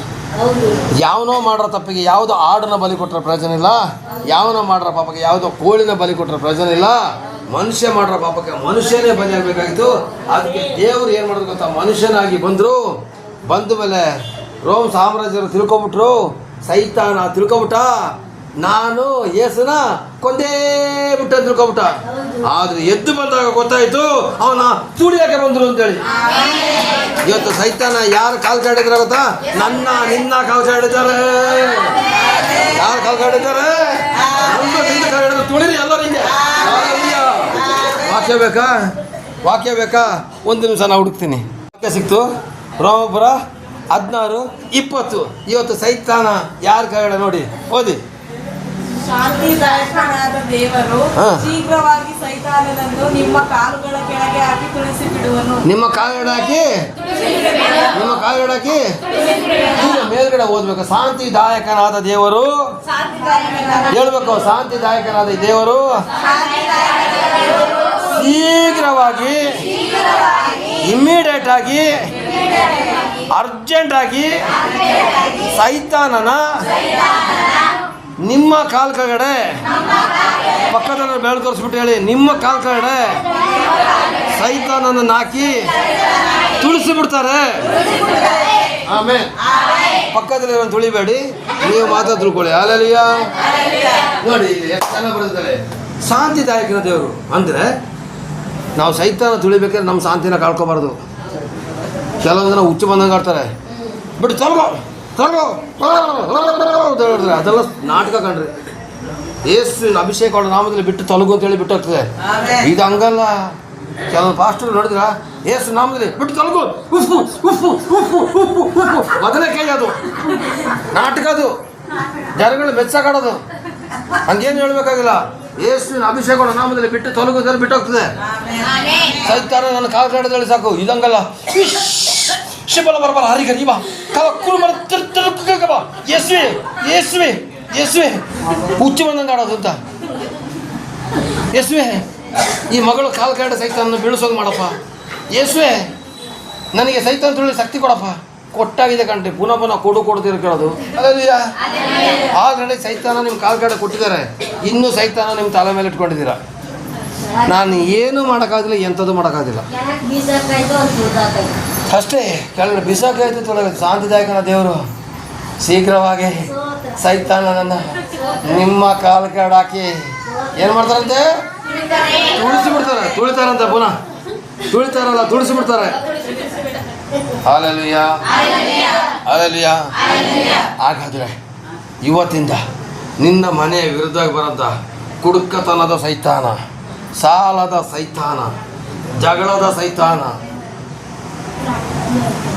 ಯಾವನೋ ಮಾಡ್ರ ತಪ್ಪಿಗೆ ಯಾವುದೋ ಆಡನ್ನ ಬಲಿ ಕೊಟ್ಟರೆ ಪ್ರಯೋಜನ ಇಲ್ಲ, ಯಾವನೋ ಮಾಡ್ರ ಪಾಪಕ್ಕೆ ಯಾವುದೋ ಕೋಳಿನ ಬಲಿ ಕೊಟ್ಟರೆ ಪ್ರಯೋಜನ ಇಲ್ಲ. ಮನುಷ್ಯ ಮಾಡ್ರ ಪಾಪಕ್ಕೆ ಮನುಷ್ಯನೇ ಬಲಿ ಆಗಬೇಕಾಗಿತ್ತು. ಅದಕ್ಕೆ ದೇವರು ಏನು ಮಾಡೋದು ಗೊತ್ತಾ? ಮನುಷ್ಯನಾಗಿ ಬಂದರು. ಬಂದ ಮೇಲೆ ರೋಮ್ ಸಾಮ್ರಾಜ್ಯರು ತಿಳ್ಕೊಬಿಟ್ರು, ಸೈತಾನ ತಿಳ್ಕೊಬಿಟ್ಟ, ನಾನು ಯೇಸುನ ಕೊಂದೇ ಬಿಟ್ಟ ತಿಳ್ಕೊಬಿಟ್ಟ. ಆದ್ರೆ ಎದ್ದು ಬಂದಾಗ ಗೊತ್ತಾಯ್ತು ಅವನ ತುಳಿಯಾಕೆ ಬಂದ್ರು ಅಂತೇಳಿ. ಇವತ್ತು ಸೈತಾನ ಯಾರು ಕಾಲ್ ಕಾಡಿದ್ರೆ ಗೊತ್ತಾ? ನಿನ್ನ ಕಾಲ್ ಕಾಡಿದ್ದಾರೆ. ಯಾರು ಕಾಲ್ ಕಾಡಿದ್ದಾರೆ? ತುಳಿರಿ ಎಲ್ಲರೂ ಹಿಂಗೆ. ವಾಕ್ಯ ಬೇಕಾ? 1 ನಿಮಿಷ ನಾನು ಹುಡುಕ್ತೀನಿ. ವಾಕ್ಯ ಸಿಕ್ತು. ರೋಮಪುರ 16:20. ಇವತ್ತು ಸೈತಾನ ಯಾರು ಕಾಡ ನೋಡಿ, ಓದಿ. ಶಾಂತಿದಾಯಕನಾದ ದೇವರು ಶೀಘ್ರವಾಗಿ ಸೈತಾನನನ್ನು ನಿಮ್ಮ ಕಾಲುಗಳ ಕೆಳಗೆ ಹಾಕಿ ತುಳಿಸಿ ಬಿಡುವನು. ನಿಮ್ಮ ಕಾಲುಗಳ ಹಾಕಿ ಮೇಲ್ಗಡೆ ಓದ್ಬೇಕು. ಶಾಂತಿದಾಯಕನಾದ ದೇವರು ಹೇಳ್ಬೇಕು. ಶಾಂತಿದಾಯಕನಾದ ದೇವರು ಶೀಘ್ರವಾಗಿ ಇಮ್ಮಿಡಿಯೇಟ್ ಆಗಿ ಅರ್ಜೆಂಟಾಗಿ ಸೈತಾನನ ನಿಮ್ಮ ಕಾಲ್ ಕೆಳಗಡೆ, ಪಕ್ಕದಲ್ಲಿ ಬೆಳೆ ತೋರಿಸ್ಬಿಟ್ಟು ಹೇಳಿ, ನಿಮ್ಮ ಕಾಲ್ ಕೆಳಗಡೆ ಸೈತಾನನ ಹಾಕಿ ತುಳಿಸಿಬಿಡ್ತಾರೆ. ಆಮೇಲೆ ಪಕ್ಕದಲ್ಲಿ ತುಳಿಬೇಡಿ, ನೀವು ಮಾತ್ರ ತಿಳ್ಕೊಳ್ಳಿ. ಅಲ್ಲಲ್ಲಿಯ ನೋಡಿ ಎಷ್ಟು ಚೆನ್ನಾಗಿ ಬರೆದಿದ್ದಾರೆ. ಶಾಂತಿದಾಯಕನ ದೇವರು ಅಂದರೆ ನಾವು ಸೈತಾನ ತುಳಿಬೇಕಾದ್ರೆ ನಮ್ಮ ಶಾಂತಿನ ಕಳ್ಕೊಬಾರ್ದು. ಕೆಲವೊಂದು ಜನ ಹುಚ್ಚು ಬಂದಂಗೆ ಆಡ್ತಾರೆ, ಬಿಟ್ಟು ತೊಲಗೋ ತೊಲಗೋ ಅಂತ ಹೇಳ್ತಾರೆ. ಅದೆಲ್ಲ ನಾಟಕ ಕಂಡ್ರಿ. ಯೇಸುವಿನ ಅಭಿಷೇಕ ಅವಳ ನಾಮದಲ್ಲಿ ಬಿಟ್ಟು ತೊಲಗು ಅಂತೇಳಿ ಬಿಟ್ಟು ಹೋಗ್ತದೆ. ಇದು ಹಂಗಲ್ಲ. ಕೆಲವೊಂದು ಪಾಸ್ಟರ್ ನೋಡಿದ್ರ ಯೇಸು ನಾಮದಲ್ಲಿ ಬಿಟ್ಟು ತೊಲಗು, ಉಪ್ಪು ಉಪ್ಪು ಉಪ್ಪು ಉಪ್ಪು ಉಪ್ಪು ಬದನೆಕಾಯಿ, ಅದು ನಾಟಕ, ಅದು ಜನಗಳು ಮೆಚ್ಚಾಕಾಡೋದು. ಹಂಗೇನು ಹೇಳ್ಬೇಕಾಗಿಲ್ಲ. ಯೇಸುವಿನ ಅಭಿಷೇಕ ನಾಮದಲ್ಲಿ ಬಿಟ್ಟು ತೊಲಗೋದ್ರೆ ಬಿಟ್ಟು ಹೋಗ್ತದೆ. ಸೈತಾನ ನನ್ನ ಕಾಲು ಕಾಡದಲ್ಲಿ ಸಾಕು. ಇದಂಗಲ್ಲ. ಶಿಬಲ ಬರಬಲ್ಲ ಹರಿಗರಿ ಬಾ ಕಾಲ ಕೂಲ್ ಮಾಡಿ ಬಾ ಯೇಸುವೆ ಯೇಸುವೆ ಯೇಸುವೆ ಹುಚ್ಚು ಬಂದಂಗೆ ಆಡೋದು ಅಂತ. ಯೇಸುವೆ ಈ ಮಗಳು ಕಾಲು ಕಾಡ ಸೈತಾನ ಬೀಳಿಸೋದು ಮಾಡಪ್ಪ. ಯೇಸುವೆ ನನಗೆ ಸೈತಾನ ತುಳಿ ಶಕ್ತಿ ಕೊಡಪ್ಪ. ಕೊಟ್ಟಾಗಿದೆ ಕಣ್ರಿ. ಪುನಃ ಪುನಃ ಕೊಡ್ತೀರ ಕೇಳೋದು. ಅಲ್ಲಯ್ಯ ಆಲ್ರೆಡಿ ಸೈತಾನ ನಿಮ್ಮ ಕಾಲು ಕಾಡ ಕೊಟ್ಟಿದ್ದಾರೆ. ಇನ್ನೂ ಸೈತಾನ ನಿಮ್ಮ ತಲೆ ಮೇಲೆ ಇಟ್ಕೊಂಡಿದ್ದೀರಾ. ನಾನು ಏನೂ ಮಾಡೋಕ್ಕಾಗಲಿಲ್ಲ, ಎಂಥದ್ದು ಮಾಡೋಕ್ಕಾಗಲಿಲ್ಲ. ಅಷ್ಟೇ ಕೆಳಗಡೆ ಬಿಸಾಕಾಯ್ತು ತೊಳಗಾಯ್ತು. ಶಾಂತಿದಾಯಕನ ದೇವರು ಶೀಘ್ರವಾಗಿ ಸೈತಾನನನ್ನು ನಿಮ್ಮ ಕಾಲು ಕೆಳಗಡೆ ಹಾಕಿ ಏನು ಮಾಡ್ತಾರಂತೆ? ತುಳಿಸಿಬಿಡ್ತಾರೆ. ತುಳಿತಾರಂತೆ, ಪುನಃ ತುಳಿತಾರಲ್ಲ, ತುಳಿಸಿಬಿಡ್ತಾರೆ. Hallelujah hallelujah. ಹಾಗಾದರೆ ಇವತ್ತಿಂದ ನಿನ್ನ ಮನೆಯ ವಿರುದ್ಧವಾಗಿ ಬರೋಂಥ ಕುಡುಕತನದ ಸೈತಾನ, ಸಾಲದ ಸೈತಾನ, ಜಗಳದ ಸೈತಾನ,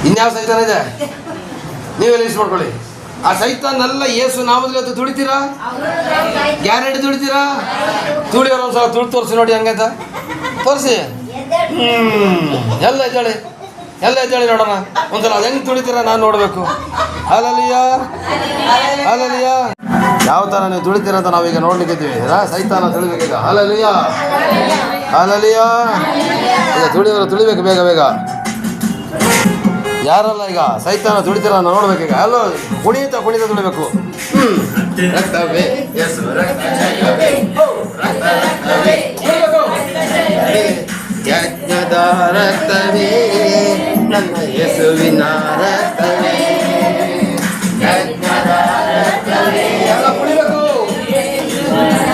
ಇನ್ಯಾವ ಸೈತಾನ ಇದೆ ನೀವೇ ಲಿಸ್ಟ್ ಮಾಡ್ಕೊಳ್ಳಿ. ಆ ಸೈತಾನೆಲ್ಲ ಯೇಸು ನಾಮದಲ್ಲಿ ಅಂತ ತುಳಿತೀರಾ? ಗ್ಯಾರಂಟಿ ತುಳಿತೀರಾ? ತುಳಿಯೋರು ಒಂದ್ಸಲ ತುಳಿ ತೋರಿಸಿ ನೋಡಿ. ಹಂಗಂತ ತೋರಿಸಿ. ಎಲ್ಲ ಎದ್ದೇಳಿ, ಎಲ್ಲ ಎದ್ದೇಳಿ ನೋಡೋಣ ಒಂದ್ಸಲ. ಅದು ಹೆಂಗೆ ತುಳಿತೀರಾ ನಾನು ನೋಡಬೇಕು. ಅಲ್ಲಲ್ಲಿಯ ಅಲ್ಲಲ್ಲಿಯ ಯಾವ ಥರ ನೀವು ತುಳಿತೀರ ಅಂತ ನಾವೀಗ ನೋಡ್ಲಿಕ್ಕಿದ್ದೀವಿ. ಸೈತಾನ ತುಳಿಬೇಕೀಗ. ಅಲ್ಲಲ್ಲಿಯ ಅಲ್ಲಲ್ಲಿಯ ಈಗ ತುಳಿಯೋರು ತುಳಿಬೇಕು ಬೇಗ ಬೇಗ. ಯಾರಲ್ಲ ಈಗ ಸೈತಾನ ತುಳಿತೀರ ನಾವು ನೋಡ್ಬೇಕೀಗ. ಅಲ್ಲೋ ಕುಣಿತ ತುಳಿಬೇಕು. ರಕ್ತವೇ ಯೇಸು ರಕ್ತವೇ, ಯಜ್ಞದ ರಕ್ತವೇ ನನ್ನ ಯೇಸುವಿನ ರಕ್ತವೇ, ಯಜ್ಞದ ರಕ್ತವೇ ಎಲ್ಲ ಕುಣಿಬೇಕು.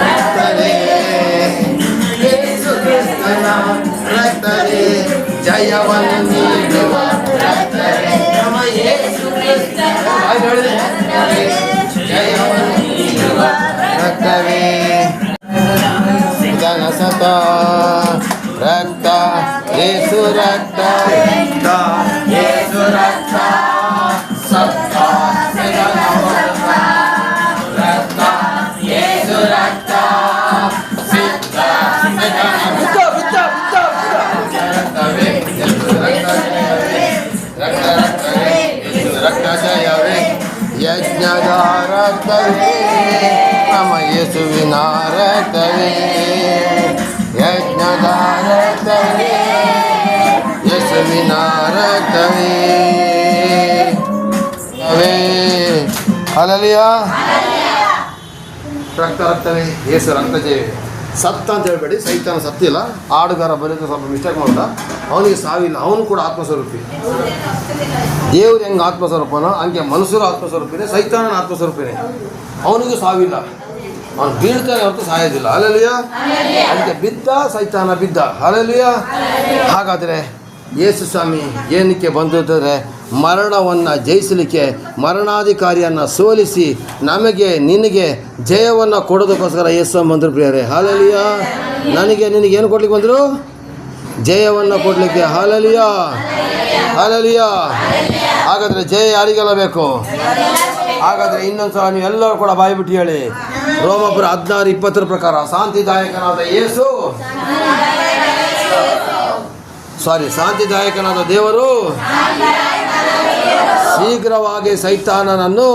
ರಕ್ತವೇ ಯೇಸು ಕ್ರಿಸ್ತನ ರಕ್ತವೇ, ಜಯವನ್ನು ನೀಡುವ ರಕ್ತವೇ ನಮ್ಮ ಯೇಸು ಕ್ರಿಸ್ತನ ರಕ್ತವೇ, ಜಯವನ್ನು ನೀಡುವ ರಕ್ತವೇ. ಸತ ರಕ್ತ ಯೇಸು ರಕ್ತ, ರಕ್ತ ಯೇಸು ರಕ್ತ, ಸತ್ತ ರಕ್ತ ಯೇಸು ರಕ್ತ, ಸಿದ್ಧ ರಕ್ತವೇ ಯೇಸು ರಕ್ತವೇ, ರಕ್ತ ರಕ್ತವೇ ಯೇಸು ರಕ್ತ ಜಯವೇ, ಯಜ್ಞದ ರಕ್ತವೇ ನಮ್ಮ ಯೇಸುವಿನ ರಕ್ತವೇ, ಯಜ್ಞದ ರಕ್ತವೇ ಯೇಸುವಿನ ರಕ್ತವೇ. ಹಲ್ಲೆಲೂಯ. ರಕ್ತವೇ ಯೇಸು ರಕ್ತ ಜಯವೇ. ಸತ್ತ ಅಂತ ಹೇಳ್ಬೇಡಿ, ಸೈತಾನ ಸತ್ತಿಲ್ಲ. ಹಾಡುಗಾರ ಬರೆದು ಸ್ವಲ್ಪ ಮಿಸ್ಟೇಕ್ ಮಾಡ್ದ. ಅವನಿಗೆ ಸಾವಿಲ್ಲ, ಅವನು ಕೂಡ ಆತ್ಮಸ್ವರೂಪಿ. ದೇವ್ರು ಹೆಂಗೆ ಆತ್ಮಸ್ವರೂಪನೋ ಹಂಗೆ ಮನುಷ್ಯರು ಆತ್ಮಸ್ವರೂಪಿನೇ, ಸೈತಾನನ ಆತ್ಮಸ್ವರೂಪಿನೇ. ಅವನಿಗೂ ಸಾವಿಲ್ಲ, ಅವನು ಬೀಳ್ತಾನೆ ಹೊರತು ಸಾಯೋದಿಲ್ಲ. ಹಲ್ಲೆಲೂಯ. ಅದಕ್ಕೆ ಬಿದ್ದ ಸೈತಾನ ಬಿದ್ದ. ಹಲ್ಲೆಲೂಯ. ಹಾಗಾದರೆ ಯೇಸು ಸ್ವಾಮಿ ಏನಕ್ಕೆ ಬಂದಿದ್ದಾರೆ? ಮರಣವನ್ನು ಜಯಿಸಲಿಕ್ಕೆ, ಮರಣಾಧಿಕಾರಿಯನ್ನು ಸೋಲಿಸಿ ನಮಗೆ ನಿನಗೆ ಜಯವನ್ನು ಕೊಡೋದಕ್ಕೋಸ್ಕರ ಯೇಸು ಬಂದರು ಪ್ರಿಯರೇ. ಹಲ್ಲೆಲೂಯ. ನನಗೆ ನಿನಗೆ ಏನು ಕೊಡ್ಲಿಕ್ಕೆ ಬಂದರು? ಜಯವನ್ನು ಕೊಡಲಿಕ್ಕೆ. Hallelujah hallelujah. ಹಾಗಾದರೆ ಜಯ ಯಾರಿಗೆಲ್ಲ ಬೇಕು? ಹಾಗಾದರೆ ಇನ್ನೊಂದು ಸಲ ನೀವೆಲ್ಲರೂ ಕೂಡ ಬಾಯಿ ಬಿಟ್ಟು ಹೇಳಿ. ರೋಮಪುರ 16:20 ಪ್ರಕಾರ ಶಾಂತಿದಾಯಕನಾದ ಯೇಸು, ಶಾಂತಿದಾಯಕನಾದ ದೇವರು ಶೀಘ್ರವಾಗಿ ಸೈತಾನನನ್ನು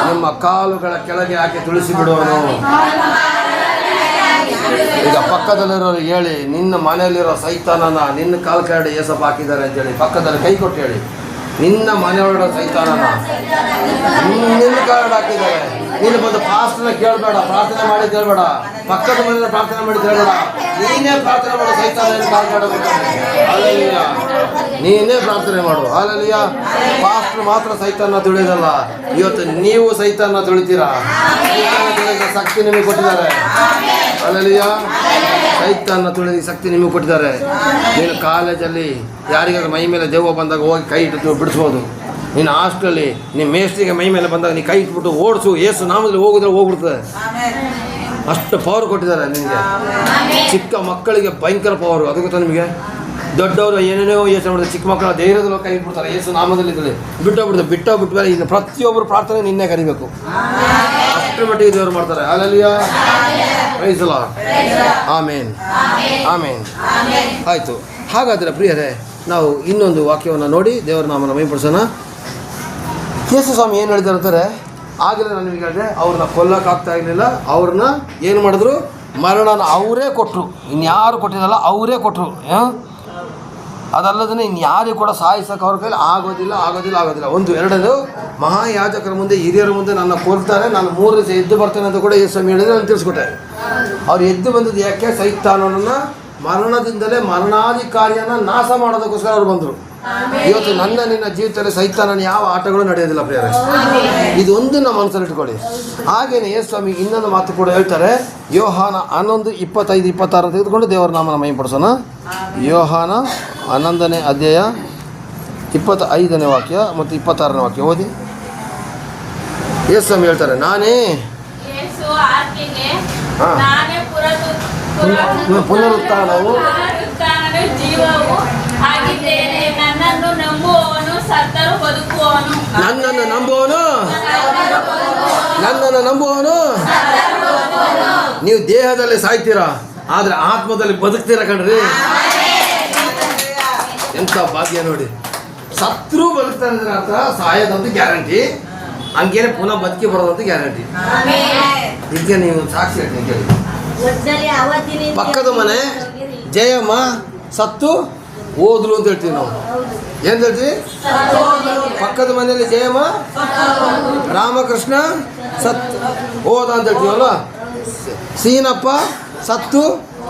ನಿಮ್ಮ ಕಾಲುಗಳ ಕೆಳಗೆ ಹಾಕಿ ತುಳಿಸಿ ಬಿಡುವನು. ಈಗ ಪಕ್ಕದಲ್ಲಿರೋರಿಗೆ ಹೇಳಿ, ನಿನ್ನ ಮನೆಯಲ್ಲಿರೋ ಸೈತಾನನ ನಿನ್ನ ಕಾಲು ಕೆಳಗಡೆ ಏಸಪ್ಪ ಹಾಕಿದ್ದಾರೆ ಅಂತೇಳಿ ಪಕ್ಕದಲ್ಲಿ ಕೈ ಕೊಟ್ಟು ಹೇಳಿ, ನಿನ್ನ ಮನೆಯೊಳಗಡೆ ಸೈತಾನನ ನಿನ್ನ ಕೆಳಗಡೆ ಹಾಕಿದ್ದಾರೆ. ನೀನು ಬಂದು ಪಾಸ್ಟರ್ನ ಕೇಳಬೇಡ, ಪ್ರಾರ್ಥನೆ ಮಾಡಿ ಕೇಳಬೇಡ, ಪಕ್ಕದ ಮನೆಯ ಪ್ರಾರ್ಥನೆ ಮಾಡಿ ಕೇಳಬೇಡ, ನೀನೇ ಪ್ರಾರ್ಥನೆ ಮಾಡು. ಸೈತಾನ ಕಾಲು ಕೆಳಗಡೆ ಅಲ್ಲಲ್ಲಿಯ ನೀನೇ ಪ್ರಾರ್ಥನೆ ಮಾಡು. ಅಲ್ಲಲ್ಲಿಯ ಪಾಸ್ಟರ್ ಮಾತ್ರ ಸೈತಾನ ತುಳಿದಲ್ಲ, ಇವತ್ತು ನೀವು ಸೈತಾನ ತುಳಿತೀರಾ. ಸೈತಾನ ತುಳಿದ ಶಕ್ತಿ ನಿಮಗೆ ಕೊಟ್ಟಿದ್ದಾರೆ. ಅಲ್ಲಲ್ಲಿಯ ಸೈತಾನ ತುಳಿದ ಶಕ್ತಿ ನಿಮಗೆ ಕೊಟ್ಟಿದ್ದಾರೆ. ನೀನು ಕಾಲೇಜಲ್ಲಿ ಯಾರಿಗಾದ್ರೂ ಮೈ ಮೇಲೆ ದೆವ್ವ ಬಂದಾಗ ಹೋಗಿ ಕೈ ಇಟ್ಟು ಬಿಡಿಸ್ಬೋದು. ನೀನು ಹಾಸ್ಟೆಲಲ್ಲಿ ನಿಮ್ಮ ಮೇಸ್ಟ್ರಿಗೆ ಮೈ ಮೇಲೆ ಬಂದಾಗ ನೀನು ಕೈ ಇಟ್ಬಿಟ್ಟು ಓಡಿಸು, ಏಸು ನಾಮದಲ್ಲಿ ಹೋಗಿದ್ರೆ ಹೋಗ್ಬಿಡ್ತದೆ. ಅಷ್ಟು ಪವರ್ ಕೊಟ್ಟಿದ್ದಾರೆ ನಿನಗೆ. ಚಿಕ್ಕ ಮಕ್ಕಳಿಗೆ ಭಯಂಕರ ಪವರು, ಅದು ಗೊತ್ತಾ ನಿಮಗೆ? ದೊಡ್ಡವರು ಏನೇನೋ ಯೋಚನೆ ಮಾಡಿದ್ರೆ ಚಿಕ್ಕ ಮಕ್ಕಳ ಧೈರ್ಯದಲ್ಲಿ ಕೈ ಇಟ್ಬಿಡ್ತಾರೆ. ಏಸು ನಾಮದಲ್ಲಿ ಇದ್ದಲ್ಲಿ ಬಿಟ್ಟೋಗ್ಬಿಟ್ಟು ಮೇಲೆ ಇನ್ನು ಪ್ರತಿಯೊಬ್ಬರು ಪ್ರಾರ್ಥನೆ ನಿನ್ನೆ ಕರಿಬೇಕು. ಅಷ್ಟರ ಮಟ್ಟಿಗೆ ದೇವರು ಮಾಡ್ತಾರೆ. ಅಲ್ಲಲ್ಲಿಯ ಪ್ರೈಸ್ ದಿ ಲಾರ್ಡ್. ಆಮೇನ್ ಆಮೇನ್. ಆಯಿತು. ಹಾಗಾದರೆ ಪ್ರಿಯರೇ, ನಾವು ಇನ್ನೊಂದು ವಾಕ್ಯವನ್ನು ನೋಡಿ ದೇವರ ನಾಮನ ಮಹಿಮೆಪಡಿಸೋಣ. ಯೇಸು ಸ್ವಾಮಿ ಏನು ಹೇಳಿದ್ದಾರೆ ಅಂತಾರೆ, ಆಗಲೇ ನಾನು ನಿಮಗೆ ಹೇಳಿದೆ, ಅವ್ರನ್ನ ಕೊಲ್ಲಕ್ಕಾಗ್ತಾ ಇರಲಿಲ್ಲ. ಅವ್ರನ್ನ ಏನು ಮಾಡಿದ್ರು? ಮರಣನ ಅವರೇ ಕೊಟ್ಟರು. ಇನ್ಯಾರು ಕೊಟ್ಟಿದ್ದಲ್ಲ, ಅವರೇ ಕೊಟ್ಟರು. ಅದಲ್ಲದೇ ಇನ್ಯಾರಿಗೂ ಕೂಡ ಸಾಯಿಸೋಕೆ ಅವ್ರ ಕೈಲಿ ಆಗೋದಿಲ್ಲ. ಒಂದು ಎರಡನೇದು, ಮಹಾಯಾಜಕರ ಮುಂದೆ ಹಿರಿಯರ ಮುಂದೆ ನನ್ನ ಕೊಲ್ತಾರೆ, ನಾನು 3 ದಿವಸ ಎದ್ದು ಬರ್ತೇನೆ ಅಂತ ಕೂಡ ಯೇಸು ಸ್ವಾಮಿ ಹೇಳಿದ್ರೆ ನಾನು ತಿಳಿಸ್ಕೊಟ್ಟೆ. ಅವ್ರು ಎದ್ದು ಬಂದದ್ದು ಯಾಕೆ? ಸೈತಾನನನ್ನು ಮರಣದಿಂದಲೇ ಮರಣಾಧಿಕಾರಿಯನ್ನು ನಾಶ ಮಾಡೋದಕ್ಕೋಸ್ಕರ ಅವ್ರು ಬಂದರು. ಇವತ್ತು ನಿನ್ನ ಜೀವಿತದಲ್ಲಿ ಸೈತಾನನ ಯಾವ ಆಟಗಳು ನಡೆಯೋದಿಲ್ಲ ಪ್ರಿಯರೇ. ಇದೊಂದು ನಮ್ಮ ಮನಸ್ಸಲ್ಲಿ ಇಟ್ಕೊಳ್ಳಿ. ಹಾಗೇನೆ ಯೇಸು ಸ್ವಾಮಿ ಇನ್ನೊಂದು ಮಾತು ಕೂಡ ಹೇಳ್ತಾರೆ. ಯೋಹಾನ 11:25-26 ತೆಗೆದುಕೊಂಡು ದೇವರ ನಾಮನ ಮಹಿಮೆಪಡಿಸೋಣ. ಯೋಹಾನ 11ನೇ ಅಧ್ಯಾಯ 25ನೇ ವಾಕ್ಯ ಮತ್ತು 26ನೇ ವಾಕ್ಯ ಓದಿ. ಯೇಸು ಸ್ವಾಮಿ ಹೇಳ್ತಾರೆ, ನಾನೇ ಪುನರುತ್ಥಾನವು ಜೀವವು ಆಗಿದ್ದೇನೆ. ನನ್ನನ್ನು ನಂಬುವವನು ಸತ್ತರೂ ಬದುಕುವವನು. ನನ್ನನ್ನು ನಂಬುವವನು ನೀವು ದೇಹದಲ್ಲಿ ಸಾಯ್ತೀರಾ, ಆದರೆ ಆತ್ಮದಲ್ಲಿ ಬದುಕ್ತೀರಾ ಕಣ್ರಿ. ಎಂಥ ಭಾಗ್ಯ ನೋಡಿ. ಸತ್ರು ಬದುಕ್ತಾರೆ ಅಂದ್ರೆ ಅರ್ಥ ಸಾಯೋದಂತ ಗ್ಯಾರಂಟಿ, ಹಂಗೇನೆ ಪುನಃ ಬದುಕಿ ಬರೋದಂತ ಗ್ಯಾರಂಟಿ. ಇದಕ್ಕೆ ನೀವು ಸಾಕ್ಷಿ ಹೇಳ್ತೀನಿ ಕೇಳಿ. ಪಕ್ಕದ ಮನೆ ಜಯಮ್ಮ ಸತ್ತು ಹೋದ್ರು ಅಂತ ಹೇಳ್ತೀವಿ ನಾವು. ಏನು ಹೇಳ್ತೀವಿ? ಪಕ್ಕದ ಮನೆಯಲ್ಲಿ ಜಯಮ್ಮ ರಾಮಕೃಷ್ಣ ಸತ್ತು ಹೋದ ಅಂತ ಹೇಳ್ತೀವಲ್ಲ. ಸೀನಪ್ಪ ಸತ್ತು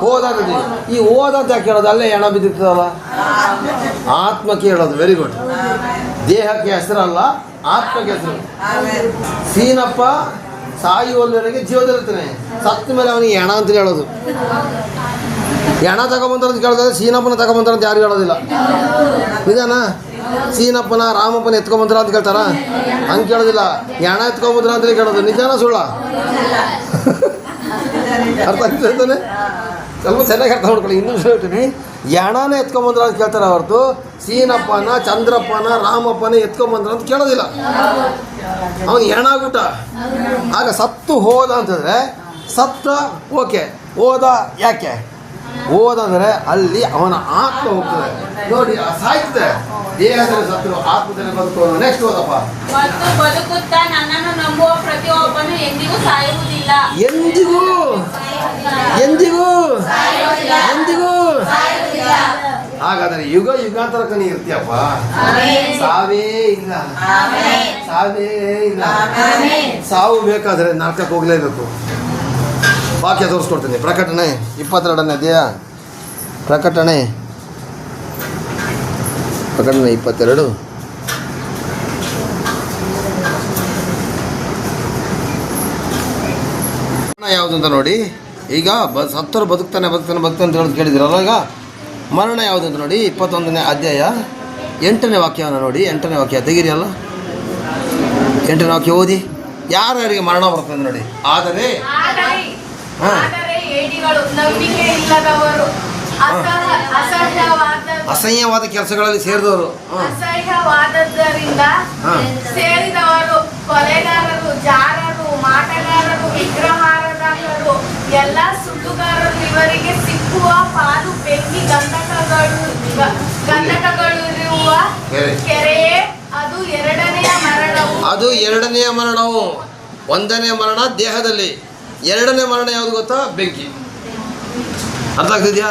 ಹೋದ ಅಂತ ಹೇಳ್ತೀವಿ. ಈ ಹೋದ ಅಂತ ಯಾಕೆ ಹೇಳೋದು? ಅಲ್ಲೇ ಹೆಣ ಬಿದ್ದಿರ್ತದಲ್ಲ, ಆತ್ಮಕ್ಕೆ ಹೇಳೋದು. Very good. ದೇಹಕ್ಕೆ ಹೆಸರಲ್ಲ, ಆತ್ಮಕ್ಕೆ ಹೆಸರು. ಸೀನಪ್ಪ ಸಾಯುವವರೆಗೆ ಜೀವದಲ್ಲಿರ್ತಾನೆ, ಸತ್ತ ಮೇಲೆ ಅವನಿಗೆ ಹೆಣ ಅಂತ ಹೇಳೋದು. ಹೆಣ ತಗೊಂಬಂತಾರ ಅಂತ ಕೇಳಿದ್ರೆ ಸೀನಪ್ಪನ ತಗೊಂಬಂತಾರ ಅಂತ ಯಾರು ಹೇಳೋದಿಲ್ಲ. ನಿಜಾನ? ಸೀನಪ್ಪನ ರಾಮಪ್ಪನ ಎತ್ಕೊಂಬಂತಾರ ಅಂತ ಕೇಳ್ತಾರ? ಹಂಗೆ ಕೇಳೋದಿಲ್ಲ. ಹೆಣ ಎತ್ಕೊಂಬಂದ್ರ ಅಂತಲೇ ಕೇಳೋದು. ನಿಜಾನ ಸುಳ್ಳ? ಅರ್ಥ ಆಗ್ತಾನೆ? ಸ್ವಲ್ಪ ಚೆನ್ನಾಗಿ ಅರ್ಥ ಮಾಡ್ಕೊಳ್ಳಿ. ಇನ್ನೊಂದು ಹೇಳ್ತೀನಿ, ಹೆಣನೇ ಎತ್ಕೊಂಬಂದ್ರ ಅಂತ ಕೇಳ್ತಾರೆ ಹೊರತು ಸೀನಪ್ಪನ, ಚಂದ್ರಪ್ಪನ, ರಾಮಪ್ಪನ ಎತ್ಕೊಂಬಂದ್ರ ಅಂತ ಕೇಳೋದಿಲ್ಲ. ಅವನು ಹೆಣಾಗ್ಬಿಟ್ಟ. ಆಗ ಸತ್ತು ಹೋದ ಅಂತಂದರೆ ಸತ್ತ ಓಕೆ, ಹೋದ ಯಾಕೆ? ಹೋದಂದರೆ ಅಲ್ಲಿ ಅವನ ಆತ್ಮ ಹೋಗ್ತದೆ ನೋಡಿ, ಸಾಯ್ತದೆ. ದೇಹದಲ್ಲಿ ಸತ್ರು ಆತ್ಮದಲ್ಲಿ ಬದುಕೋದು. ನೆಕ್ಸ್ಟ್ ಓದಪ್ಪ. ಮತ್ತು ಬದುಕುತ್ತಾ ನನ್ನನ್ನು ನಂಬುವ ಪ್ರತಿಯೊಬ್ಬನು ಎಂದಿಗೂ ಸಾಯುವುದಿಲ್ಲ. ಎಂದಿಗೂ. ಹಾಗಾದರೆ ಯುಗ ಯುಗಾಂತರಕ್ಕೆ ನೀ ಇರ್ತೀಯಪ್ಪ. ಸಾವೇ ಇಲ್ಲ. ಸಾವು ಬೇಕಾದರೆ ನರಕಕ್ಕೆ ಹೋಗಲೇಬೇಕು. ವಾಕ್ಯ ತೋರಿಸ್ಕೊಡ್ತೀನಿ. ಪ್ರಕಟಣೆ 22ನೇ ಅಧ್ಯಾಯ. ಪ್ರಕಟಣೆ 22. ಯಾವುದು ಅಂತ ನೋಡಿ. ಈಗ ಸತ್ತರು ಬದುಕ್ತಾನೆ ಅಂತ ಹೇಳೋದು ಕೇಳಿದಿರಲ್ಲ. ಈಗ ಮರಣ ಯಾವುದು ಅಂತ ನೋಡಿ. 21ನೇ ಅಧ್ಯಾಯ 8ನೇ ವಾಕ್ಯವನ್ನು ನೋಡಿ. 8ನೇ ವಾಕ್ಯ ತೆಗೀರಿ ಅಲ್ಲ. 8ನೇ ವಾಕ್ಯ ಓದಿ. ಯಾರ್ಯಾರಿಗೆ ಮರಣ ಬರ್ತದೆ ನೋಡಿ. ಆದರೆ ಏಡಿಗಳು, ನಂಬಿಕೆ ಇಲ್ಲದವರು, ಅಸಹ್ಯವಾದ ಕೆಲಸಗಳಲ್ಲಿ ಸೇರಿದವರು, ಅಸಹ್ಯವಾದದ್ದರಿಂದ ಸೇರಿದವರು, ಕೊಲೆಗಾರರು, ಜಾರರು, ಮಾಟಗಾರರು, ವಿಗ್ರಹಾರಾಧಕರು, ಎಲ್ಲ ಸುಳ್ಳುಗಾರರು, ಇವರಿಗೆ ಸಿಕ್ಕುವ ಪಾಲು ಬೆಂಕಿ ಗಂಧಕಗಳಿರುವ ಕೆರೆಯೇ. ಅದು ಎರಡನೆಯ ಮರಣವು. 1ನೇ ಮರಣ ದೇಹದಲ್ಲಿ, 2ನೇ ಮರಣ ಯಾವುದು ಗೊತ್ತಾ? ಬೆಂಕಿ. ಅರ್ಥ ಆಗ್ತಿದೆಯಾ?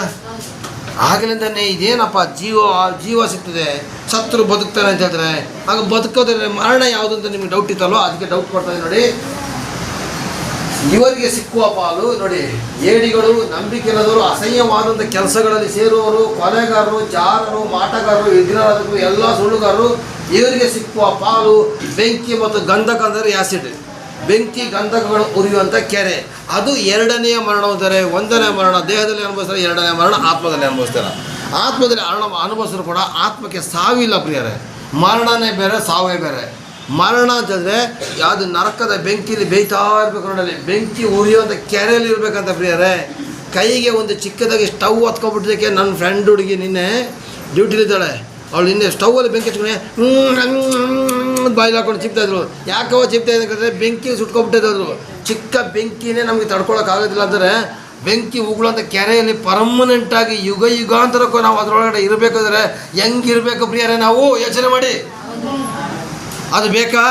ಆಗಲಿಂದನೇ ಇದೇನಪ್ಪ ಜೀವ ಸಿಗ್ತದೆ, ಸತ್ರು ಬದುಕ್ತಾನೆ ಅಂತ ಹೇಳಿದ್ರೆ ಆಗ ಬದುಕೋದ್ರೆ ಮರಣ ಯಾವುದು ಅಂತ ನಿಮಗೆ ಡೌಟ್ ಇತ್ತಲ್ವ, ಅದಕ್ಕೆ ಡೌಟ್ ಕೊಡ್ತದೆ ನೋಡಿ. ಇವರಿಗೆ ಸಿಕ್ಕುವ ಪಾಲು ನೋಡಿ, ಏಡಿಗಳು, ನಂಬಿಕೆ ಇಲ್ಲದವರು, ಅಸಹ್ಯವಾದಂಥ ಕೆಲಸಗಳಲ್ಲಿ ಸೇರುವವರು, ಕೊಲೆಗಾರರು, ಜಾರರು, ಮಾಟಗಾರರು, ವಿಘ್ನರಾಜರು, ಎಲ್ಲ ಸುಳ್ಳುಗಾರರು, ಇವರಿಗೆ ಸಿಕ್ಕುವ ಪಾಲು ಬೆಂಕಿ ಮತ್ತು ಗಂಧಕ ಅಂದರೆ ಆ್ಯಸಿಡ್, ಬೆಂಕಿ ಗಂಧಕಗಳು ಉರಿಯುವಂಥ ಕೆರೆ. ಅದು ಎರಡನೆಯ ಮರಣ ಅಂದರೆ ಒಂದನೇ ಮರಣ ದೇಹದಲ್ಲಿ ಅನುಭವಿಸ್ತಾರೆ, ಎರಡನೇ ಮರಣ ಆತ್ಮದಲ್ಲಿ ಅನುಭವಿಸ್ತಾರೆ. ಆತ್ಮದಲ್ಲಿ ಅನುಭವಿಸಿದ್ರು ಕೂಡ ಆತ್ಮಕ್ಕೆ ಸಾವಿಲ್ಲ ಪ್ರಿಯರೇ. ಮರಣನೇ ಬೇರೆ, ಸಾವೇ ಬೇರೆ. ಮರಣ ಅಂತಂದರೆ ಯಾವುದು ನರಕದ ಬೆಂಕಿಲಿ ಬೇಯ್ತಾ ಇರಬೇಕು ನೋಡಲಿ, ಬೆಂಕಿ ಉರಿಯುವಂಥ ಕೆರೆಯಲ್ಲಿ ಇರಬೇಕಂತ ಪ್ರಿಯರೇ. ಕೈಗೆ ಒಂದು ಚಿಕ್ಕದಾಗಿ ಸ್ಟವ್ ಹತ್ಕೊಬಿಟ್ಟಿದ್ದಕ್ಕೆ ನನ್ನ ಫ್ರೆಂಡ್ ಹುಡುಗಿ ನಿನ್ನೆ ಡ್ಯೂಟಿಲಿದ್ದಾಳೆ, ಅವಳು ನಿನ್ನೆ ಸ್ಟವಲ್ಲಿ ಬೆಂಕಿ ಹಚ್ಕೊಂಡು ಬಾಯಿಲ್ ಹಾಕೊಂಡು ಚಿಪ್ತಾಯಿದ್ರು. ಯಾಕವ ಚಿಪ್ತಾ ಇದ್ದಾರೆ? ಬೆಂಕಿ ಸುಟ್ಕೊಬಿಟ್ಟಿದ್ರು. ಚಿಕ್ಕ ಬೆಂಕಿನೇ ನಮಗೆ ತಡ್ಕೊಳಕ್ಕಾಗೋದಿಲ್ಲ ಅಂದರೆ ಬೆಂಕಿ ಉಗುಳಂಥ ಕೆರೆಯಲ್ಲಿ ಪರ್ಮನೆಂಟಾಗಿ ಯುಗಾಂತರಕ್ಕೂ ನಾವು ಅದರೊಳಗಡೆ ಇರಬೇಕಾದ್ರೆ ಹೆಂಗಿರಬೇಕು ಪ್ರಿಯರೇ? ನಾವು ಯೋಚನೆ ಮಾಡಿ. ಅದು ಬೇಕಾ?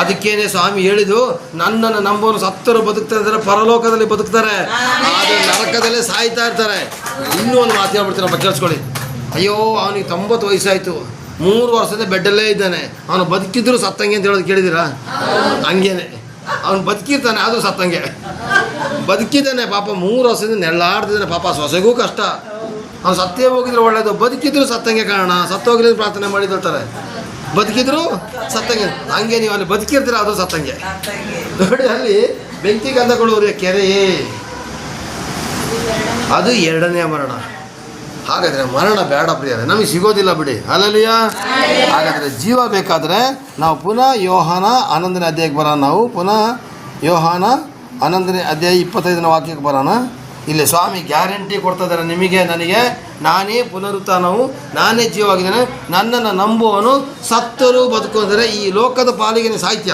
ಅದಕ್ಕೇನೆ ಸ್ವಾಮಿ ಹೇಳಿದ್ದು, ನನ್ನನ್ನು ನಂಬೋನು ಸತ್ತರು ಬದುಕ್ತಾರೆ ಅಂದರೆ ಪರಲೋಕದಲ್ಲಿ ಬದುಕ್ತಾರೆ, ಆದರೆ ನರಕದಲ್ಲೇ ಸಾಯ್ತಾ ಇರ್ತಾರೆ. ಇನ್ನೂ ಒಂದು ಮಾತು ಹೇಳ್ಬಿಡ್ತೀನಪ್ಪ, ಕೇಳಿಸ್ಕೊಳ್ಳಿ. ಅಯ್ಯೋ ಅವನಿಗೆ 90 ವಯಸ್ಸಾಯಿತು, 3 ವರ್ಷದಿಂದ ಬೆಡ್ಡಲ್ಲೇ ಇದ್ದಾನೆ, ಅವನು ಬದುಕಿದ್ರು ಸತ್ತಂಗೆ ಅಂತ ಹೇಳೋದು ಕೇಳಿದ್ದೀರಾ? ಹಂಗೇನೆ ಅವನು ಬದುಕಿರ್ತಾನೆ ಆದರೂ ಸತ್ತಂಗೆ ಬದುಕಿದ್ದಾನೆ ಪಾಪ. 3 ವರ್ಷದಿಂದ ನೆಳ್ಳಾಡ್ತಿದ್ದಾನೆ ಪಾಪ, ಸೊಸೆಗೂ ಕಷ್ಟ. ಅವ್ನು ಸತ್ತೇ ಹೋಗಿದ್ರೆ ಒಳ್ಳೇದು, ಬದುಕಿದ್ರು ಸತ್ತಂಗೆ ಕಾರಣ. ಸತ್ತೋಗ್ಲಿದ್ದು ಪ್ರಾರ್ಥನೆ ಮಾಡಿದಿರ್ತಾರೆ, ಬದುಕಿದ್ರು ಸತ್ತಂಗೆ. ಹಂಗೆ ನೀವು ಅಲ್ಲಿ ಬದುಕಿರ್ತೀರ, ಅದು ಸತ್ತಂಗೆ. ನೋಡಿ ಅಲ್ಲಿ ಬೆಂಕಿ ಗಂಧಗಳು ಉರಿಯ ಕೆರೆಯೇ, ಅದು ಎರಡನೇ ಮರಣ. ಹಾಗಾದರೆ ಮರಣ ಬೇಡ ಪ್ರಿಯರೇ, ನಮಗೆ ಸಿಗೋದಿಲ್ಲ ಬಿಡಿ. ಅಲ್ಲಲ್ಲಿಯ ಹಾಗಾದರೆ ಜೀವ ಬೇಕಾದರೆ ನಾವು ಪುನಃ ಯೋಹಾನ 11ನೇ ಅಧ್ಯಾಯಕ್ಕೆ ಬರೋಣ. ನಾವು ಪುನಃ ಯೋಹಾನ 11ನೇ ಅಧ್ಯಾಯ 25ನೇ ವಾಕ್ಯಕ್ಕೆ ಬರೋಣ. ಇಲ್ಲಿ ಸ್ವಾಮಿ ಗ್ಯಾರಂಟಿ ಕೊಡ್ತಾ ಇದ್ದಾರೆ ನಿಮಗೆ ನನಗೆ, ನಾನೇ ಪುನರುತ್ಥಾನವು, ನಾನೇ ಜೀವವಾಗಿದ್ದೇನೆ, ನನ್ನನ್ನು ನಂಬುವವನು ಸತ್ತರೂ ಬದುಕು ಅಂದರೆ ಈ ಲೋಕದ ಪಾಲಿಗೆ ಸಾಹಿತ್ಯ,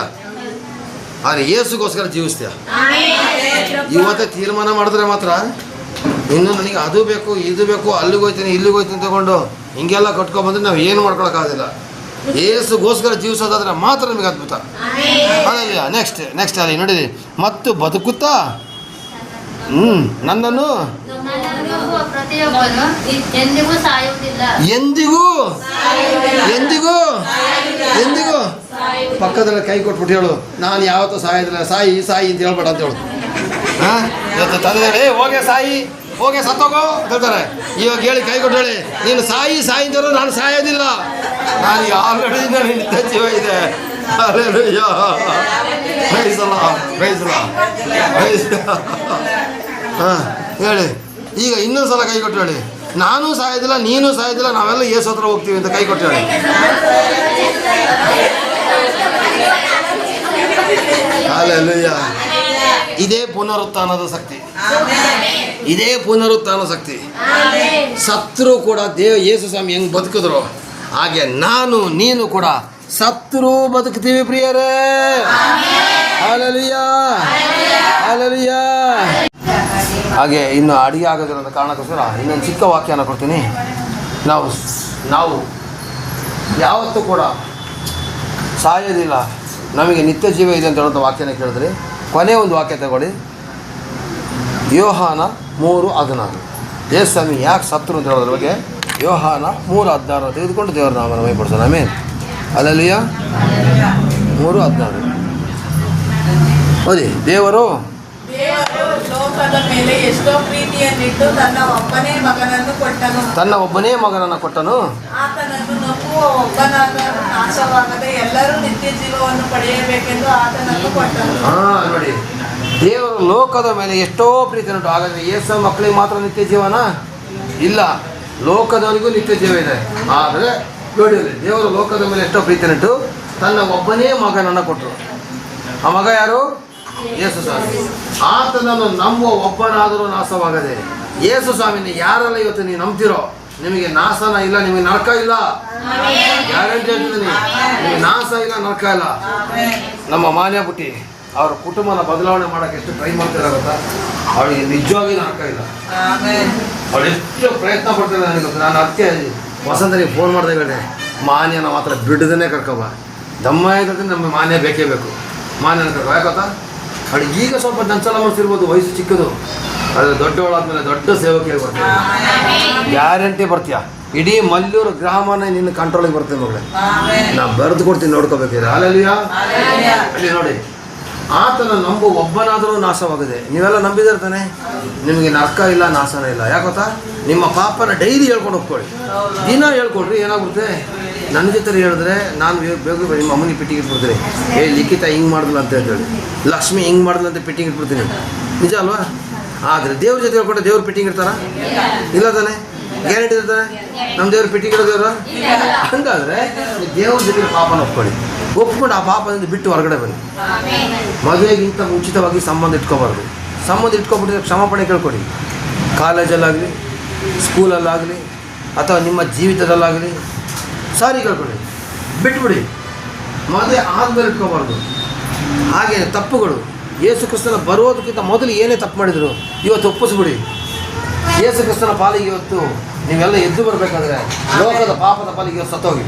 ಆದರೆ ಯೇಸುಗೋಸ್ಕರ ಜೀವಿಸ್ತೀಯ. ಇವತ್ತೇ ತೀರ್ಮಾನ ಮಾಡಿದ್ರೆ ಮಾತ್ರ, ಇನ್ನು ನನಗೆ ಅದು ಬೇಕು ಇದು ಬೇಕು, ಅಲ್ಲಿಗೆ ಹೋಗ್ತೀನಿ ಇಲ್ಲಿಗೆ ಹೋಗ್ತೀನಿ ತಗೊಂಡು ಹಿಂಗೆಲ್ಲ ಕಟ್ಕೊಂಡ್ಬಂದ್ರೆ ನಾವು ಏನು ಮಾಡ್ಕೊಳಕ್ಕಾಗೋದಿಲ್ಲ. ಯೇಸುಗೋಸ್ಕರ ಜೀವಿಸೋದಾದ್ರೆ ಮಾತ್ರ ನಮಗೆ ಅದ್ಭುತ. ಅಲ್ಲ ನೆಕ್ಸ್ಟ್ ಅಲ್ಲಿ ನೋಡಿರಿ, ಮತ್ತು ಬದುಕುತ್ತಾ ನನ್ನನ್ನು ಎಂದಿಗೂ ಪಕ್ಕದಲ್ಲಿ ಕೈ ಕೊಟ್ಬಿಟ್ಟು ಹೇಳು, ನಾನು ಯಾವತ್ತೂ ಸಾಯೋದಿಲ್ಲ, ಸಾಯಿ ಅಂತ ಹೇಳ್ಬೇಡ ಅಂತ ಹೇಳು. ತಂದೆ ಹೋಗೆ ಸಾಯಿ, ಹೋಗೆ ಸತ್ತೋಗೋ ಅಂತ ಹೇಳ್ತಾರೆ. ಇವಾಗ ಹೇಳಿ ಕೈ ಕೊಟ್ಟು ಹೇಳಿ, ನೀನು ಸಾಯಿ ಅಂತಾರೆ, ನಾನು ಸಾಯೋದಿಲ್ಲ, ನಾನು ಆಲ್ರೆಡಿ ನನಗೆ ನಿತ್ಯ ಜೀವ ಇದೆ. ಹಾಂ ಹೇಳಿ ಈಗ ಇನ್ನೊಂದು ಸಲ ಕೈ ಕೊಟ್ಟು ಹೇಳಿ, ನಾನು ಸಾಯೋದಿಲ್ಲ, ನೀನು ಸಾಯೋದಿಲ್ಲ, ನಾವೆಲ್ಲ ಯೇಸು ಹತ್ರ ಹೋಗ್ತೀವಿ ಅಂತ ಕೈ ಕೊಟ್ಟು ಹೇಳಿ. ಹಲ್ಲೆಲೂಯ. ಇದೇ ಪುನರುತ್ಥಾನದ ಶಕ್ತಿ, ಇದೇ ಪುನರುತ್ಥಾನ ಶಕ್ತಿ. ಸತ್ರು ಕೂಡ ಯೇಸು ಸ್ವಾಮಿ ಹೆಂಗೆ ಬದುಕಿದ್ರು ಹಾಗೆ ನಾನು ನೀನು ಕೂಡ ಸತ್ರು ಬದುಕ್ತೀವಿ ಪ್ರಿಯರೇ. Hallelujah, hallelujah. ಹಾಗೆ ಇನ್ನು ಅಡಿಗೆ ಆಗೋದಿಲ್ಲ ಕಾರಣಕ್ಕೋಸ್ಕರ ಇನ್ನೊಂದು ಚಿಕ್ಕ ವಾಕ್ಯನ ಕೊಡ್ತೀನಿ. ನಾವು ಯಾವತ್ತೂ ಕೂಡ ಸಾಯೋದಿಲ್ಲ, ನಮಗೆ ನಿತ್ಯ ಜೀವ ಇದೆ ಅಂತ ಹೇಳೋಂಥ ವಾಕ್ಯನ ಕೇಳಿದ್ರಿ. ಕೊನೆ ಒಂದು ವಾಕ್ಯ ತಗೊಳ್ಳಿ, ಯೋಹಾನ 3:16. ಯೇಸು ಸ್ವಾಮಿ ಯಾಕೆ ಸತ್ರು ಅಂತ ಹೇಳೋದ್ರ ಬಗ್ಗೆ ಯೋಹಾನ 3:16 ತೆಗೆದುಕೊಂಡು ದೇವರ ನಾಮನ ಮಹಿಮೆಪಡಿಸೋಣ. ಆಮೇಲೆ ಹಲ್ಲೆಲೂಯ. 3:16 ಓದಿ. ದೇವರು ಲೋಕದ ಮೇಲೆ ಎಷ್ಟೋ ಪ್ರೀತಿಯನ್ನಿಟ್ಟು ತನ್ನ ಒಬ್ಬನೇ ಮಗನನ್ನು ಕೊಟ್ಟನು. ಆತನನ್ನು ನಂಬುವ ಒಬ್ಬನಾದರೂ ನಾಶವಾಗದೆ ಎಲ್ಲರೂ ನಿತ್ಯ ಜೀವವನ್ನು ಪಡೆಯಬೇಕೆಂದು ಆತನನ್ನು ಕೊಟ್ಟನು. ನೋಡಿ, ದೇವರು ಲೋಕದ ಮೇಲೆ ಎಷ್ಟೋ ಪ್ರೀತಿ ಉಂಟು. ಹಾಗಾದರೆ ಯೇಸು ಮಕ್ಕಳಿಗೆ ಮಾತ್ರ ನಿತ್ಯ ಜೀವನ ಇಲ್ಲ, ಲೋಕದವರಿಗೂ ನಿತ್ಯ ಜೀವ ಇದೆ. ಆದರೆ ನೋಡಿ, ದೇವರು ಲೋಕದ ಮೇಲೆ ಎಷ್ಟೋ ಪ್ರೀತಿ ಉಂಟು, ತನ್ನ ಒಬ್ಬನೇ ಮಗನನ್ನು ಕೊಟ್ಟರು. ಆ ಮಗ ಯಾರು? ಯೇಸು ಸ್ವಾಮಿ. ಆತನನ್ನು ನಂಬುವ ಒಬ್ಬನಾದರೂ ನಾಶವಾಗದೆ. ಯೇಸು ಸ್ವಾಮಿನ ಯಾರೆಲ್ಲ ಇವತ್ತು ನೀವು ನಂಬ್ತಿರೋ ನಿಮಗೆ ನಾಶನ ಇಲ್ಲ, ನಿಮಗೆ ನರಕ ಇಲ್ಲ. ಗ್ಯಾರಂಟಿ ಹೇಳ್ತಿದ್ದೀನಿ, ನಿಮಗೆ ನಾಶ ಇಲ್ಲ, ನರಕ ಇಲ್ಲ. ನಮ್ಮ ಮಾನ್ಯ ಪುಟ್ಟಿ ಅವ್ರ ಕುಟುಂಬನ ಬದಲಾವಣೆ ಮಾಡೋಕ್ಕೆ ಎಷ್ಟು ಟ್ರೈ ಮಾಡ್ತಾರೆ ಗೊತ್ತಾ? ಅವಳಿಗೆ ನಿಜವಾಗಿ ನರಕ ಇಲ್ಲ. ಅವಳು ಎಷ್ಟು ಪ್ರಯತ್ನ ಪಡ್ತಾರೆ ನನಗೆ ಗೊತ್ತು. ನಾನು ಅದಕ್ಕೆ ವಸಂತನಿಗೆ ಫೋನ್ ಮಾಡಿದೆ, ಹೇಳಿದೆ ಮಾನ್ಯನ ಮಾತ್ರ ಬಿಡದೇ ಕರ್ಕೊಬ. ದಮ್ಮ ಇದ್ರೆ ನಮ್ಮ ಮಾನ್ಯ ಬೇಕೇ ಬೇಕು. ಮಾನ್ಯನ ಕರ್ಕೊ. ಯಾಕೆ ಗೊತ್ತಾ? ಅವಳಿಗೆ ಈಗ ಸ್ವಲ್ಪ ಚಂಚಲ ಮನಸ್ಸಿರ್ಬೋದು, ವಯಸ್ಸು ಚಿಕ್ಕದು, ಆದರೆ ದೊಡ್ಡವಳಾದ್ಮೇಲೆ ದೊಡ್ಡ ಸೇವಕಿಗೆ ಬರ್ತೀಯ, ಗ್ಯಾರಂಟಿ ಬರ್ತೀಯ. ಇಡೀ ಮಲ್ಲೂರು ಗ್ರಾಮನೇ ನಿನ್ನ ಕಂಟ್ರೋಲಿಗೆ ಬರ್ತೇನೆ ಮಗಳೇ. ನಾ ಬರೆದು ಕೊಡ್ತೀನಿ, ನೋಡ್ಕೋಬೇಕಿದೆ. ಅಲ್ಲೆಲ್ಲೂಯಾ. ಅಲ್ಲಿ ನೋಡಿ, ಆತನ ನಂಬು ಒಬ್ಬನಾದರೂ ನಾಶವಾಗಿದೆ. ನೀವೆಲ್ಲ ನಂಬಿದ್ರೆ ತಾನೆ ನಿಮಗೆ ನರ್ಕ ಇಲ್ಲ, ನಾಶನ ಇಲ್ಲ. ಯಾಕೊತ್ತಾ? ನಿಮ್ಮ ಪಾಪನ ಡೈಲಿ ಹೇಳ್ಕೊಂಡು ಹೋಗ್ಕೊಳ್ಳಿ, ದಿನ ಹೇಳ್ಕೊಡ್ರಿ. ಏನಾಗುತ್ತೆ, ನನ್ನ ಜೊತೆ ಹೇಳಿದ್ರೆ ನಾನು ಬೇಗ ನಿಮ್ಮ ಅಮ್ಮನಿಗೆ ಪಿಟ್ಟಿಗೆ ಇಟ್ಬಿಡ್ತೀನಿ. ಲಿಖಿತ ಹಿಂಗೆ ಮಾಡಿದ್ಲ ಅಂತ ಹೇಳಿ, ಲಕ್ಷ್ಮಿ ಹಿಂಗೆ ಮಾಡಿದ್ಲ ಅಂತ ಪಿಟ್ಟಿಗೆ ಇಟ್ಬಿಡ್ತೀನಿ. ನಿಜ ಅಲ್ವಾ? ಆದರೆ ದೇವ್ರ ಜೊತೆ ಹೇಳ್ಕೊಂಡ್ರೆ ದೇವ್ರು ಪಿಟ್ಟಿಂಗ್ ಇರ್ತಾರ? ಇಲ್ಲ ತಾನೆ? ಗ್ಯಾರಂಟಿ ಇರ್ತಾನೆ ನಮ್ಮ ದೇವ್ರು ಪಿಟ್ಟಿಂಗ್ ಇರೋ ದೇವ್ರು? ಹಂಗಾದ್ರೆ ದೇವ್ರ ಜೊತೆ ಪಾಪನ ಒಪ್ಕೊಳ್ಳಿ. ಒಪ್ಕೊಂಡು ಆ ಪಾಪದಿಂದ ಬಿಟ್ಟು ಹೊರಗಡೆ ಬನ್ನಿ. ಮದುವೆಗಿಂತ ಮುಂಚಿತವಾಗಿ ಸಂಬಂಧ ಇಟ್ಕೋಬಾರ್ದು. ಸಂಬಂಧ ಇಟ್ಕೊಬಿಟ್ಟಿದ್ರೆ ಕ್ಷಮಾಪಣೆ ಕೇಳ್ಕೊಡಿ. ಕಾಲೇಜಲ್ಲಾಗಲಿ, ಸ್ಕೂಲಲ್ಲಾಗಲಿ, ಅಥವಾ ನಿಮ್ಮ ಜೀವಿತದಲ್ಲಾಗಲಿ ಸಾರಿ ಕೇಳ್ಕೊಡಿ, ಬಿಟ್ಬಿಡಿ. ಮದುವೆ ಆದಮೇಲೆ ಇಟ್ಕೋಬಾರ್ದು. ಹಾಗೆ ತಪ್ಪುಗಳು ಯೇಸು ಕ್ರಿಸ್ತನ ಬರೋದಕ್ಕಿಂತ ಮೊದಲು ಏನೇ ತಪ್ಪು ಮಾಡಿದರು ಇವತ್ತು ಒಪ್ಪಿಸ್ಬಿಡಿ. ಯೇಸು ಕ್ರಿಸ್ತನ ಪಾಲಿಗೆ ಇವತ್ತು ನೀವೆಲ್ಲ ಎದ್ದು ಬರಬೇಕಾದ್ರೆ ಲೋಕದ ಪಾಪದ ಪಾಲಿಗೆ ಇವತ್ತು ಸತ್ತೋಗಿ,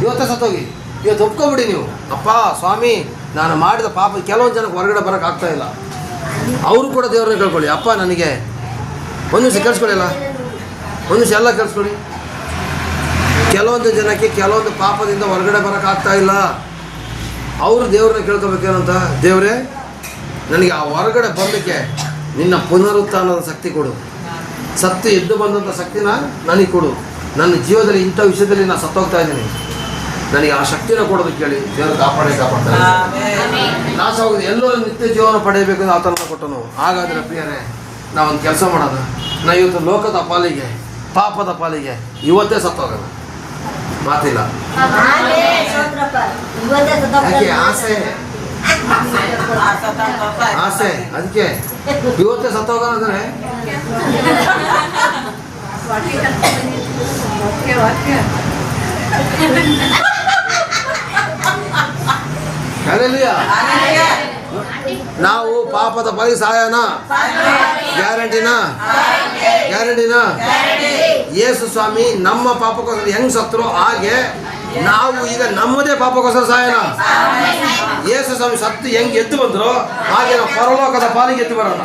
ಇವತ್ತೇ ಸತ್ತೋಗಿ. ಇವತ್ತು ಒಪ್ಕೊಬಿಡಿ ನೀವು. ಅಪ್ಪ ಸ್ವಾಮಿ, ನಾನು ಮಾಡಿದ ಪಾಪ. ಕೆಲವೊಂದು ಜನಕ್ಕೆ ಹೊರಗಡೆ ಬರೋಕ್ಕೆ ಆಗ್ತಾ ಇಲ್ಲ, ಅವರು ಕೂಡ ದೇವ್ರನ್ನ ಕೇಳ್ಕೊಳ್ಳಿ. ಅಪ್ಪ ನನಗೆ ಒಂದು ನಿಮಿಷ ಕೇಳಿಸ್ಕೊಳ್ಳಿಲ್ಲ, ಒಂದು ನಿಮಿಷ ಎಲ್ಲ ಕೇಳಿಸ್ಕೊಳ್ಳಿ. ಕೆಲವೊಂದು ಜನಕ್ಕೆ ಕೆಲವೊಂದು ಪಾಪದಿಂದ ಹೊರಗಡೆ ಬರೋಕ್ಕಾಗ್ತಾ ಇಲ್ಲ, ಅವರು ದೇವ್ರನ್ನ ಕೇಳ್ಕೊಬೇಕೇನಂತ, ದೇವರೇ ನನಗೆ ಆ ಹೊರಗಡೆ ಬರಲಿಕ್ಕೆ ನಿನ್ನ ಪುನರುತ್ಥಾನದ ಶಕ್ತಿ ಕೊಡು, ಸತ್ತು ಎದ್ದು ಬಂದಂಥ ಶಕ್ತಿನ ನನಗೆ ಕೊಡು. ನನ್ನ ಜೀವನದಲ್ಲಿ ಇಂಥ ವಿಷಯದಲ್ಲಿ ನಾನು ಸತ್ತೋಗ್ತಾ ಇದ್ದೀನಿ, ನನಗೆ ಆ ಶಕ್ತಿನ ಕೊಡೋದಕ್ಕೆ ಕೇಳಿ ದೇವರು ಕಾಪಾಡ್ತಾರೆ. ನಾಶ ಹೋಗಿದೆ, ಎಲ್ಲರೂ ನಿತ್ಯ ಜೀವನ ಪಡೆಯಬೇಕು ಅಂತ ಆತನ ಕೊಟ್ಟನು. ಹಾಗಾದರೆ ಪ್ರಿಯರೇ, ನಾವೊಂದು ಕೆಲಸ ಮಾಡೋಣ. ನಾವು ಇವತ್ತು ಲೋಕದ ಪಾಲಿಗೆ, ಪಾಪದ ಪಾಲಿಗೆ ಇವತ್ತೇ ಸತ್ತೋಗೋಣ, ಮಾತಿಲ್ಲ. ಯಾಕೆ? ಆಸೆ ಆಸೆ, ಅದಕ್ಕೆ ಇವತ್ತೇ ಸತ್ತೋಗೋಣ. ಅಂದರೆ ನಾವು ಪಾಪದ ಪಾಲಿಗೆ ಸಾಯೋಣ. ಗ್ಯಾರಂಟಿನಾ? ಯೇಸು ಸ್ವಾಮಿ ನಮ್ಮ ಪಾಪಕ್ಕೋಸ್ಕರ ಹೆಂಗ್ ಸತ್ರು ಹಾಗೆ ನಾವು ಈಗ ನಮ್ಮದೇ ಪಾಪಕ್ಕೋಸ್ಕರ ಸಾಯೋಣ. ಯೇಸು ಸ್ವಾಮಿ ಸತ್ತು ಹೆಂಗ್ ಎದ್ದು ಬಂದ್ರು ಹಾಗೆ ನಾವು ಪರಲೋಕದ ಪಾಲಿಗೆ ಎದ್ದು ಬರೋಣ.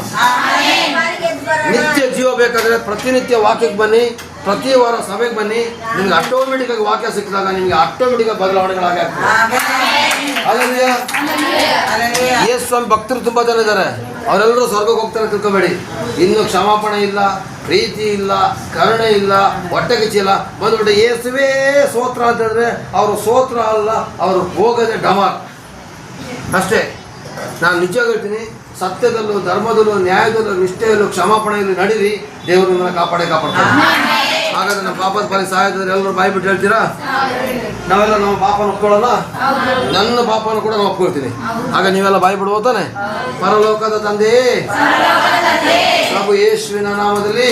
ನಿತ್ಯ ಜೀವ ಬೇಕಾದರೆ ಪ್ರತಿನಿತ್ಯ ವಾಕ್ಯಕ್ಕೆ ಬನ್ನಿ, ಪ್ರತಿ ವಾರ ಸಭೆಗೆ ಬನ್ನಿ. ನಿಮ್ಗೆ ಆಟೋಮೆಟಿಕ್ ಆಗಿ ವಾಕ್ಯ ಸಿಕ್ಕಿದಾಗ ನಿಮ್ಗೆ ಆಟೋಮೆಟಿಕ್ ಆಗಿ ಬದಲಾವಣೆಗಳಾಗ. ಯೇಸು ಸ್ವಾಮಿ ಭಕ್ತರು ತುಂಬ ಜನ ಇದ್ದಾರೆ, ಅವರೆಲ್ಲರೂ ಸ್ವರ್ಗಕ್ಕೆ ಹೋಗ್ತಾರೆ ತಿಳ್ಕೊಬೇಡಿ. ಇನ್ನು ಕ್ಷಮಾಪಣೆ ಇಲ್ಲ, ಪ್ರೀತಿ ಇಲ್ಲ, ಕರುಣೆ ಇಲ್ಲ, ಹೊಟ್ಟೆ ಕಿಚ್ಚಿ ಇಲ್ಲ. ಬಂದ್ಬಿಟ್ಟು ಯೇಸುವೇ ಸೋತ್ರ ಅಂತ ಹೇಳಿದ್ರೆ ಅವರು ಸೋತ್ರ ಅಲ್ಲ, ಅವರು ಹೋಗದೆ ಡಮಾರ್ ಅಷ್ಟೇ. ನಾನು ನಿಜ ಹೇಳ್ತೀನಿ, ಸತ್ಯದಲ್ಲೂ ಧರ್ಮದಲ್ಲೂ ನ್ಯಾಯದಲ್ಲೂ ನಿಷ್ಠೆಯಲ್ಲೂ ಕ್ಷಮಾಪಣೆಯಲ್ಲಿ ನಡೀರಿ, ದೇವರು ನಿಮ್ಮನ್ನ ಕಾಪಾಡ್ತಾರೆ. ಹಾಗಾದ್ರೆ ನಮ್ಮ ಪಾಪದ ಪಾಲಿಗೆ ಸಹಾಯದಲ್ಲಿ ಎಲ್ಲರೂ ಬಾಯಿ ಬಿಟ್ಟು ಹೇಳ್ತೀರಾ? ನಾವೆಲ್ಲ ನಮ್ಮ ಪಾಪನ ಒಪ್ಕೊಳ್ಳೋಣ. ನನ್ನ ಪಾಪನ ಕೂಡ ನಾನು ಒಪ್ಕೊಳ್ತೀನಿ. ಆಗ ನೀವೆಲ್ಲ ಬಾಯಿ ಬಿಡುವ ತಾನೆ? ಪರಲೋಕದ ತಂದೆ, ಪ್ರಭು ಯೇಸುವಿನ ನಾಮದಲ್ಲಿ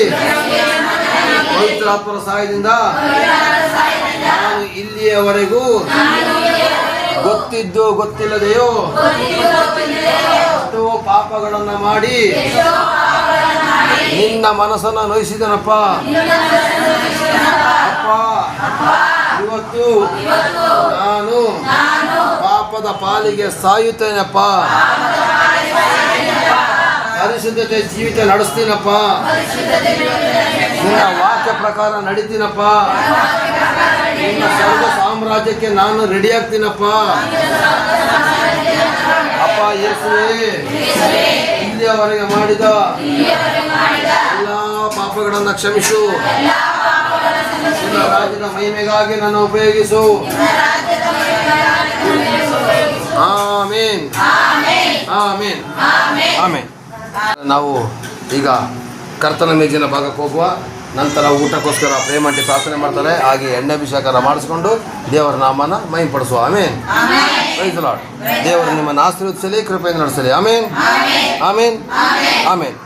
ಪವಿತ್ರ ಆತ್ಮರ ಸಹಾಯದಿಂದ ನಾನು ಇಲ್ಲಿಯವರೆಗೂ ಗೊತ್ತಿದ್ದು ಗೊತ್ತಿಲ್ಲದೆಯೋ ಎಷ್ಟೋ ಪಾಪಗಳನ್ನ ಮಾಡಿ ನಿನ್ನ ಮನಸ್ಸನ್ನು ನೋಯಿಸಿದನಪ್ಪ. ಅಪ್ಪ, ಇವತ್ತು ನಾನು ಪಾಪದ ಪಾಲಿಗೆ ಸಾಯುತ್ತೇನಪ್ಪ, ಪರಿಶುದ್ಧತೆ ಜೀವಿತ ನಡೆಸ್ತೀನಪ್ಪ, ನಿನ್ನ ವಾಕ್ಯ ಪ್ರಕಾರ ನಡೀತೀನಪ್ಪ, ನಿನ್ನ ಸ್ವರ್ಗ ಸಾಮ್ರಾಜ್ಯಕ್ಕೆ ನಾನು ರೆಡಿ ಆಗ್ತೀನಪ್ಪ. ಅಪ್ಪ ಯೇಸುವೇ, ಇಲ್ಲಿಯವರೆಗೆ ಮಾಡಿದ ಎಲ್ಲ ಪಾಪಗಳನ್ನು ಕ್ಷಮಿಸು, ನಿನ್ನ ರಾಜ್ಯದ ಮಹಿಮೆಗಾಗಿ ನನ್ನ ಉಪಯೋಗಿಸು. ಆಮೇನ್, ಆಮೇನ್, ಆಮೇನ್. ನಾವು ಈಗ ಕರ್ತನ ಮೇಜಿನ ಭಾಗಕ್ಕೆ ಹೋಗುವ. ನಂತರ ಊಟಕ್ಕೋಸ್ಕರ ಪ್ರೇಮಂಟಿ ಪ್ರಾರ್ಥನೆ ಮಾಡ್ತಾರೆ. ಹಾಗೆ ಎಣ್ಣೆಭಿಷೇಕ ಮಾಡಿಸ್ಕೊಂಡು ದೇವರ ನಾಮನ ಮಹಿಮೆಪಡಿಸುವ. ಆಮೇನ್. Praise the Lord. ದೇವರು ನಿಮ್ಮನ್ನು ಆಶೀರ್ವದಿಸಲಿ, ಕೃಪೆಯಿಂದ ನಡೆಸಲಿ. ಆಮೇನ್, ಆಮೇನ್, ಆಮೇನ್.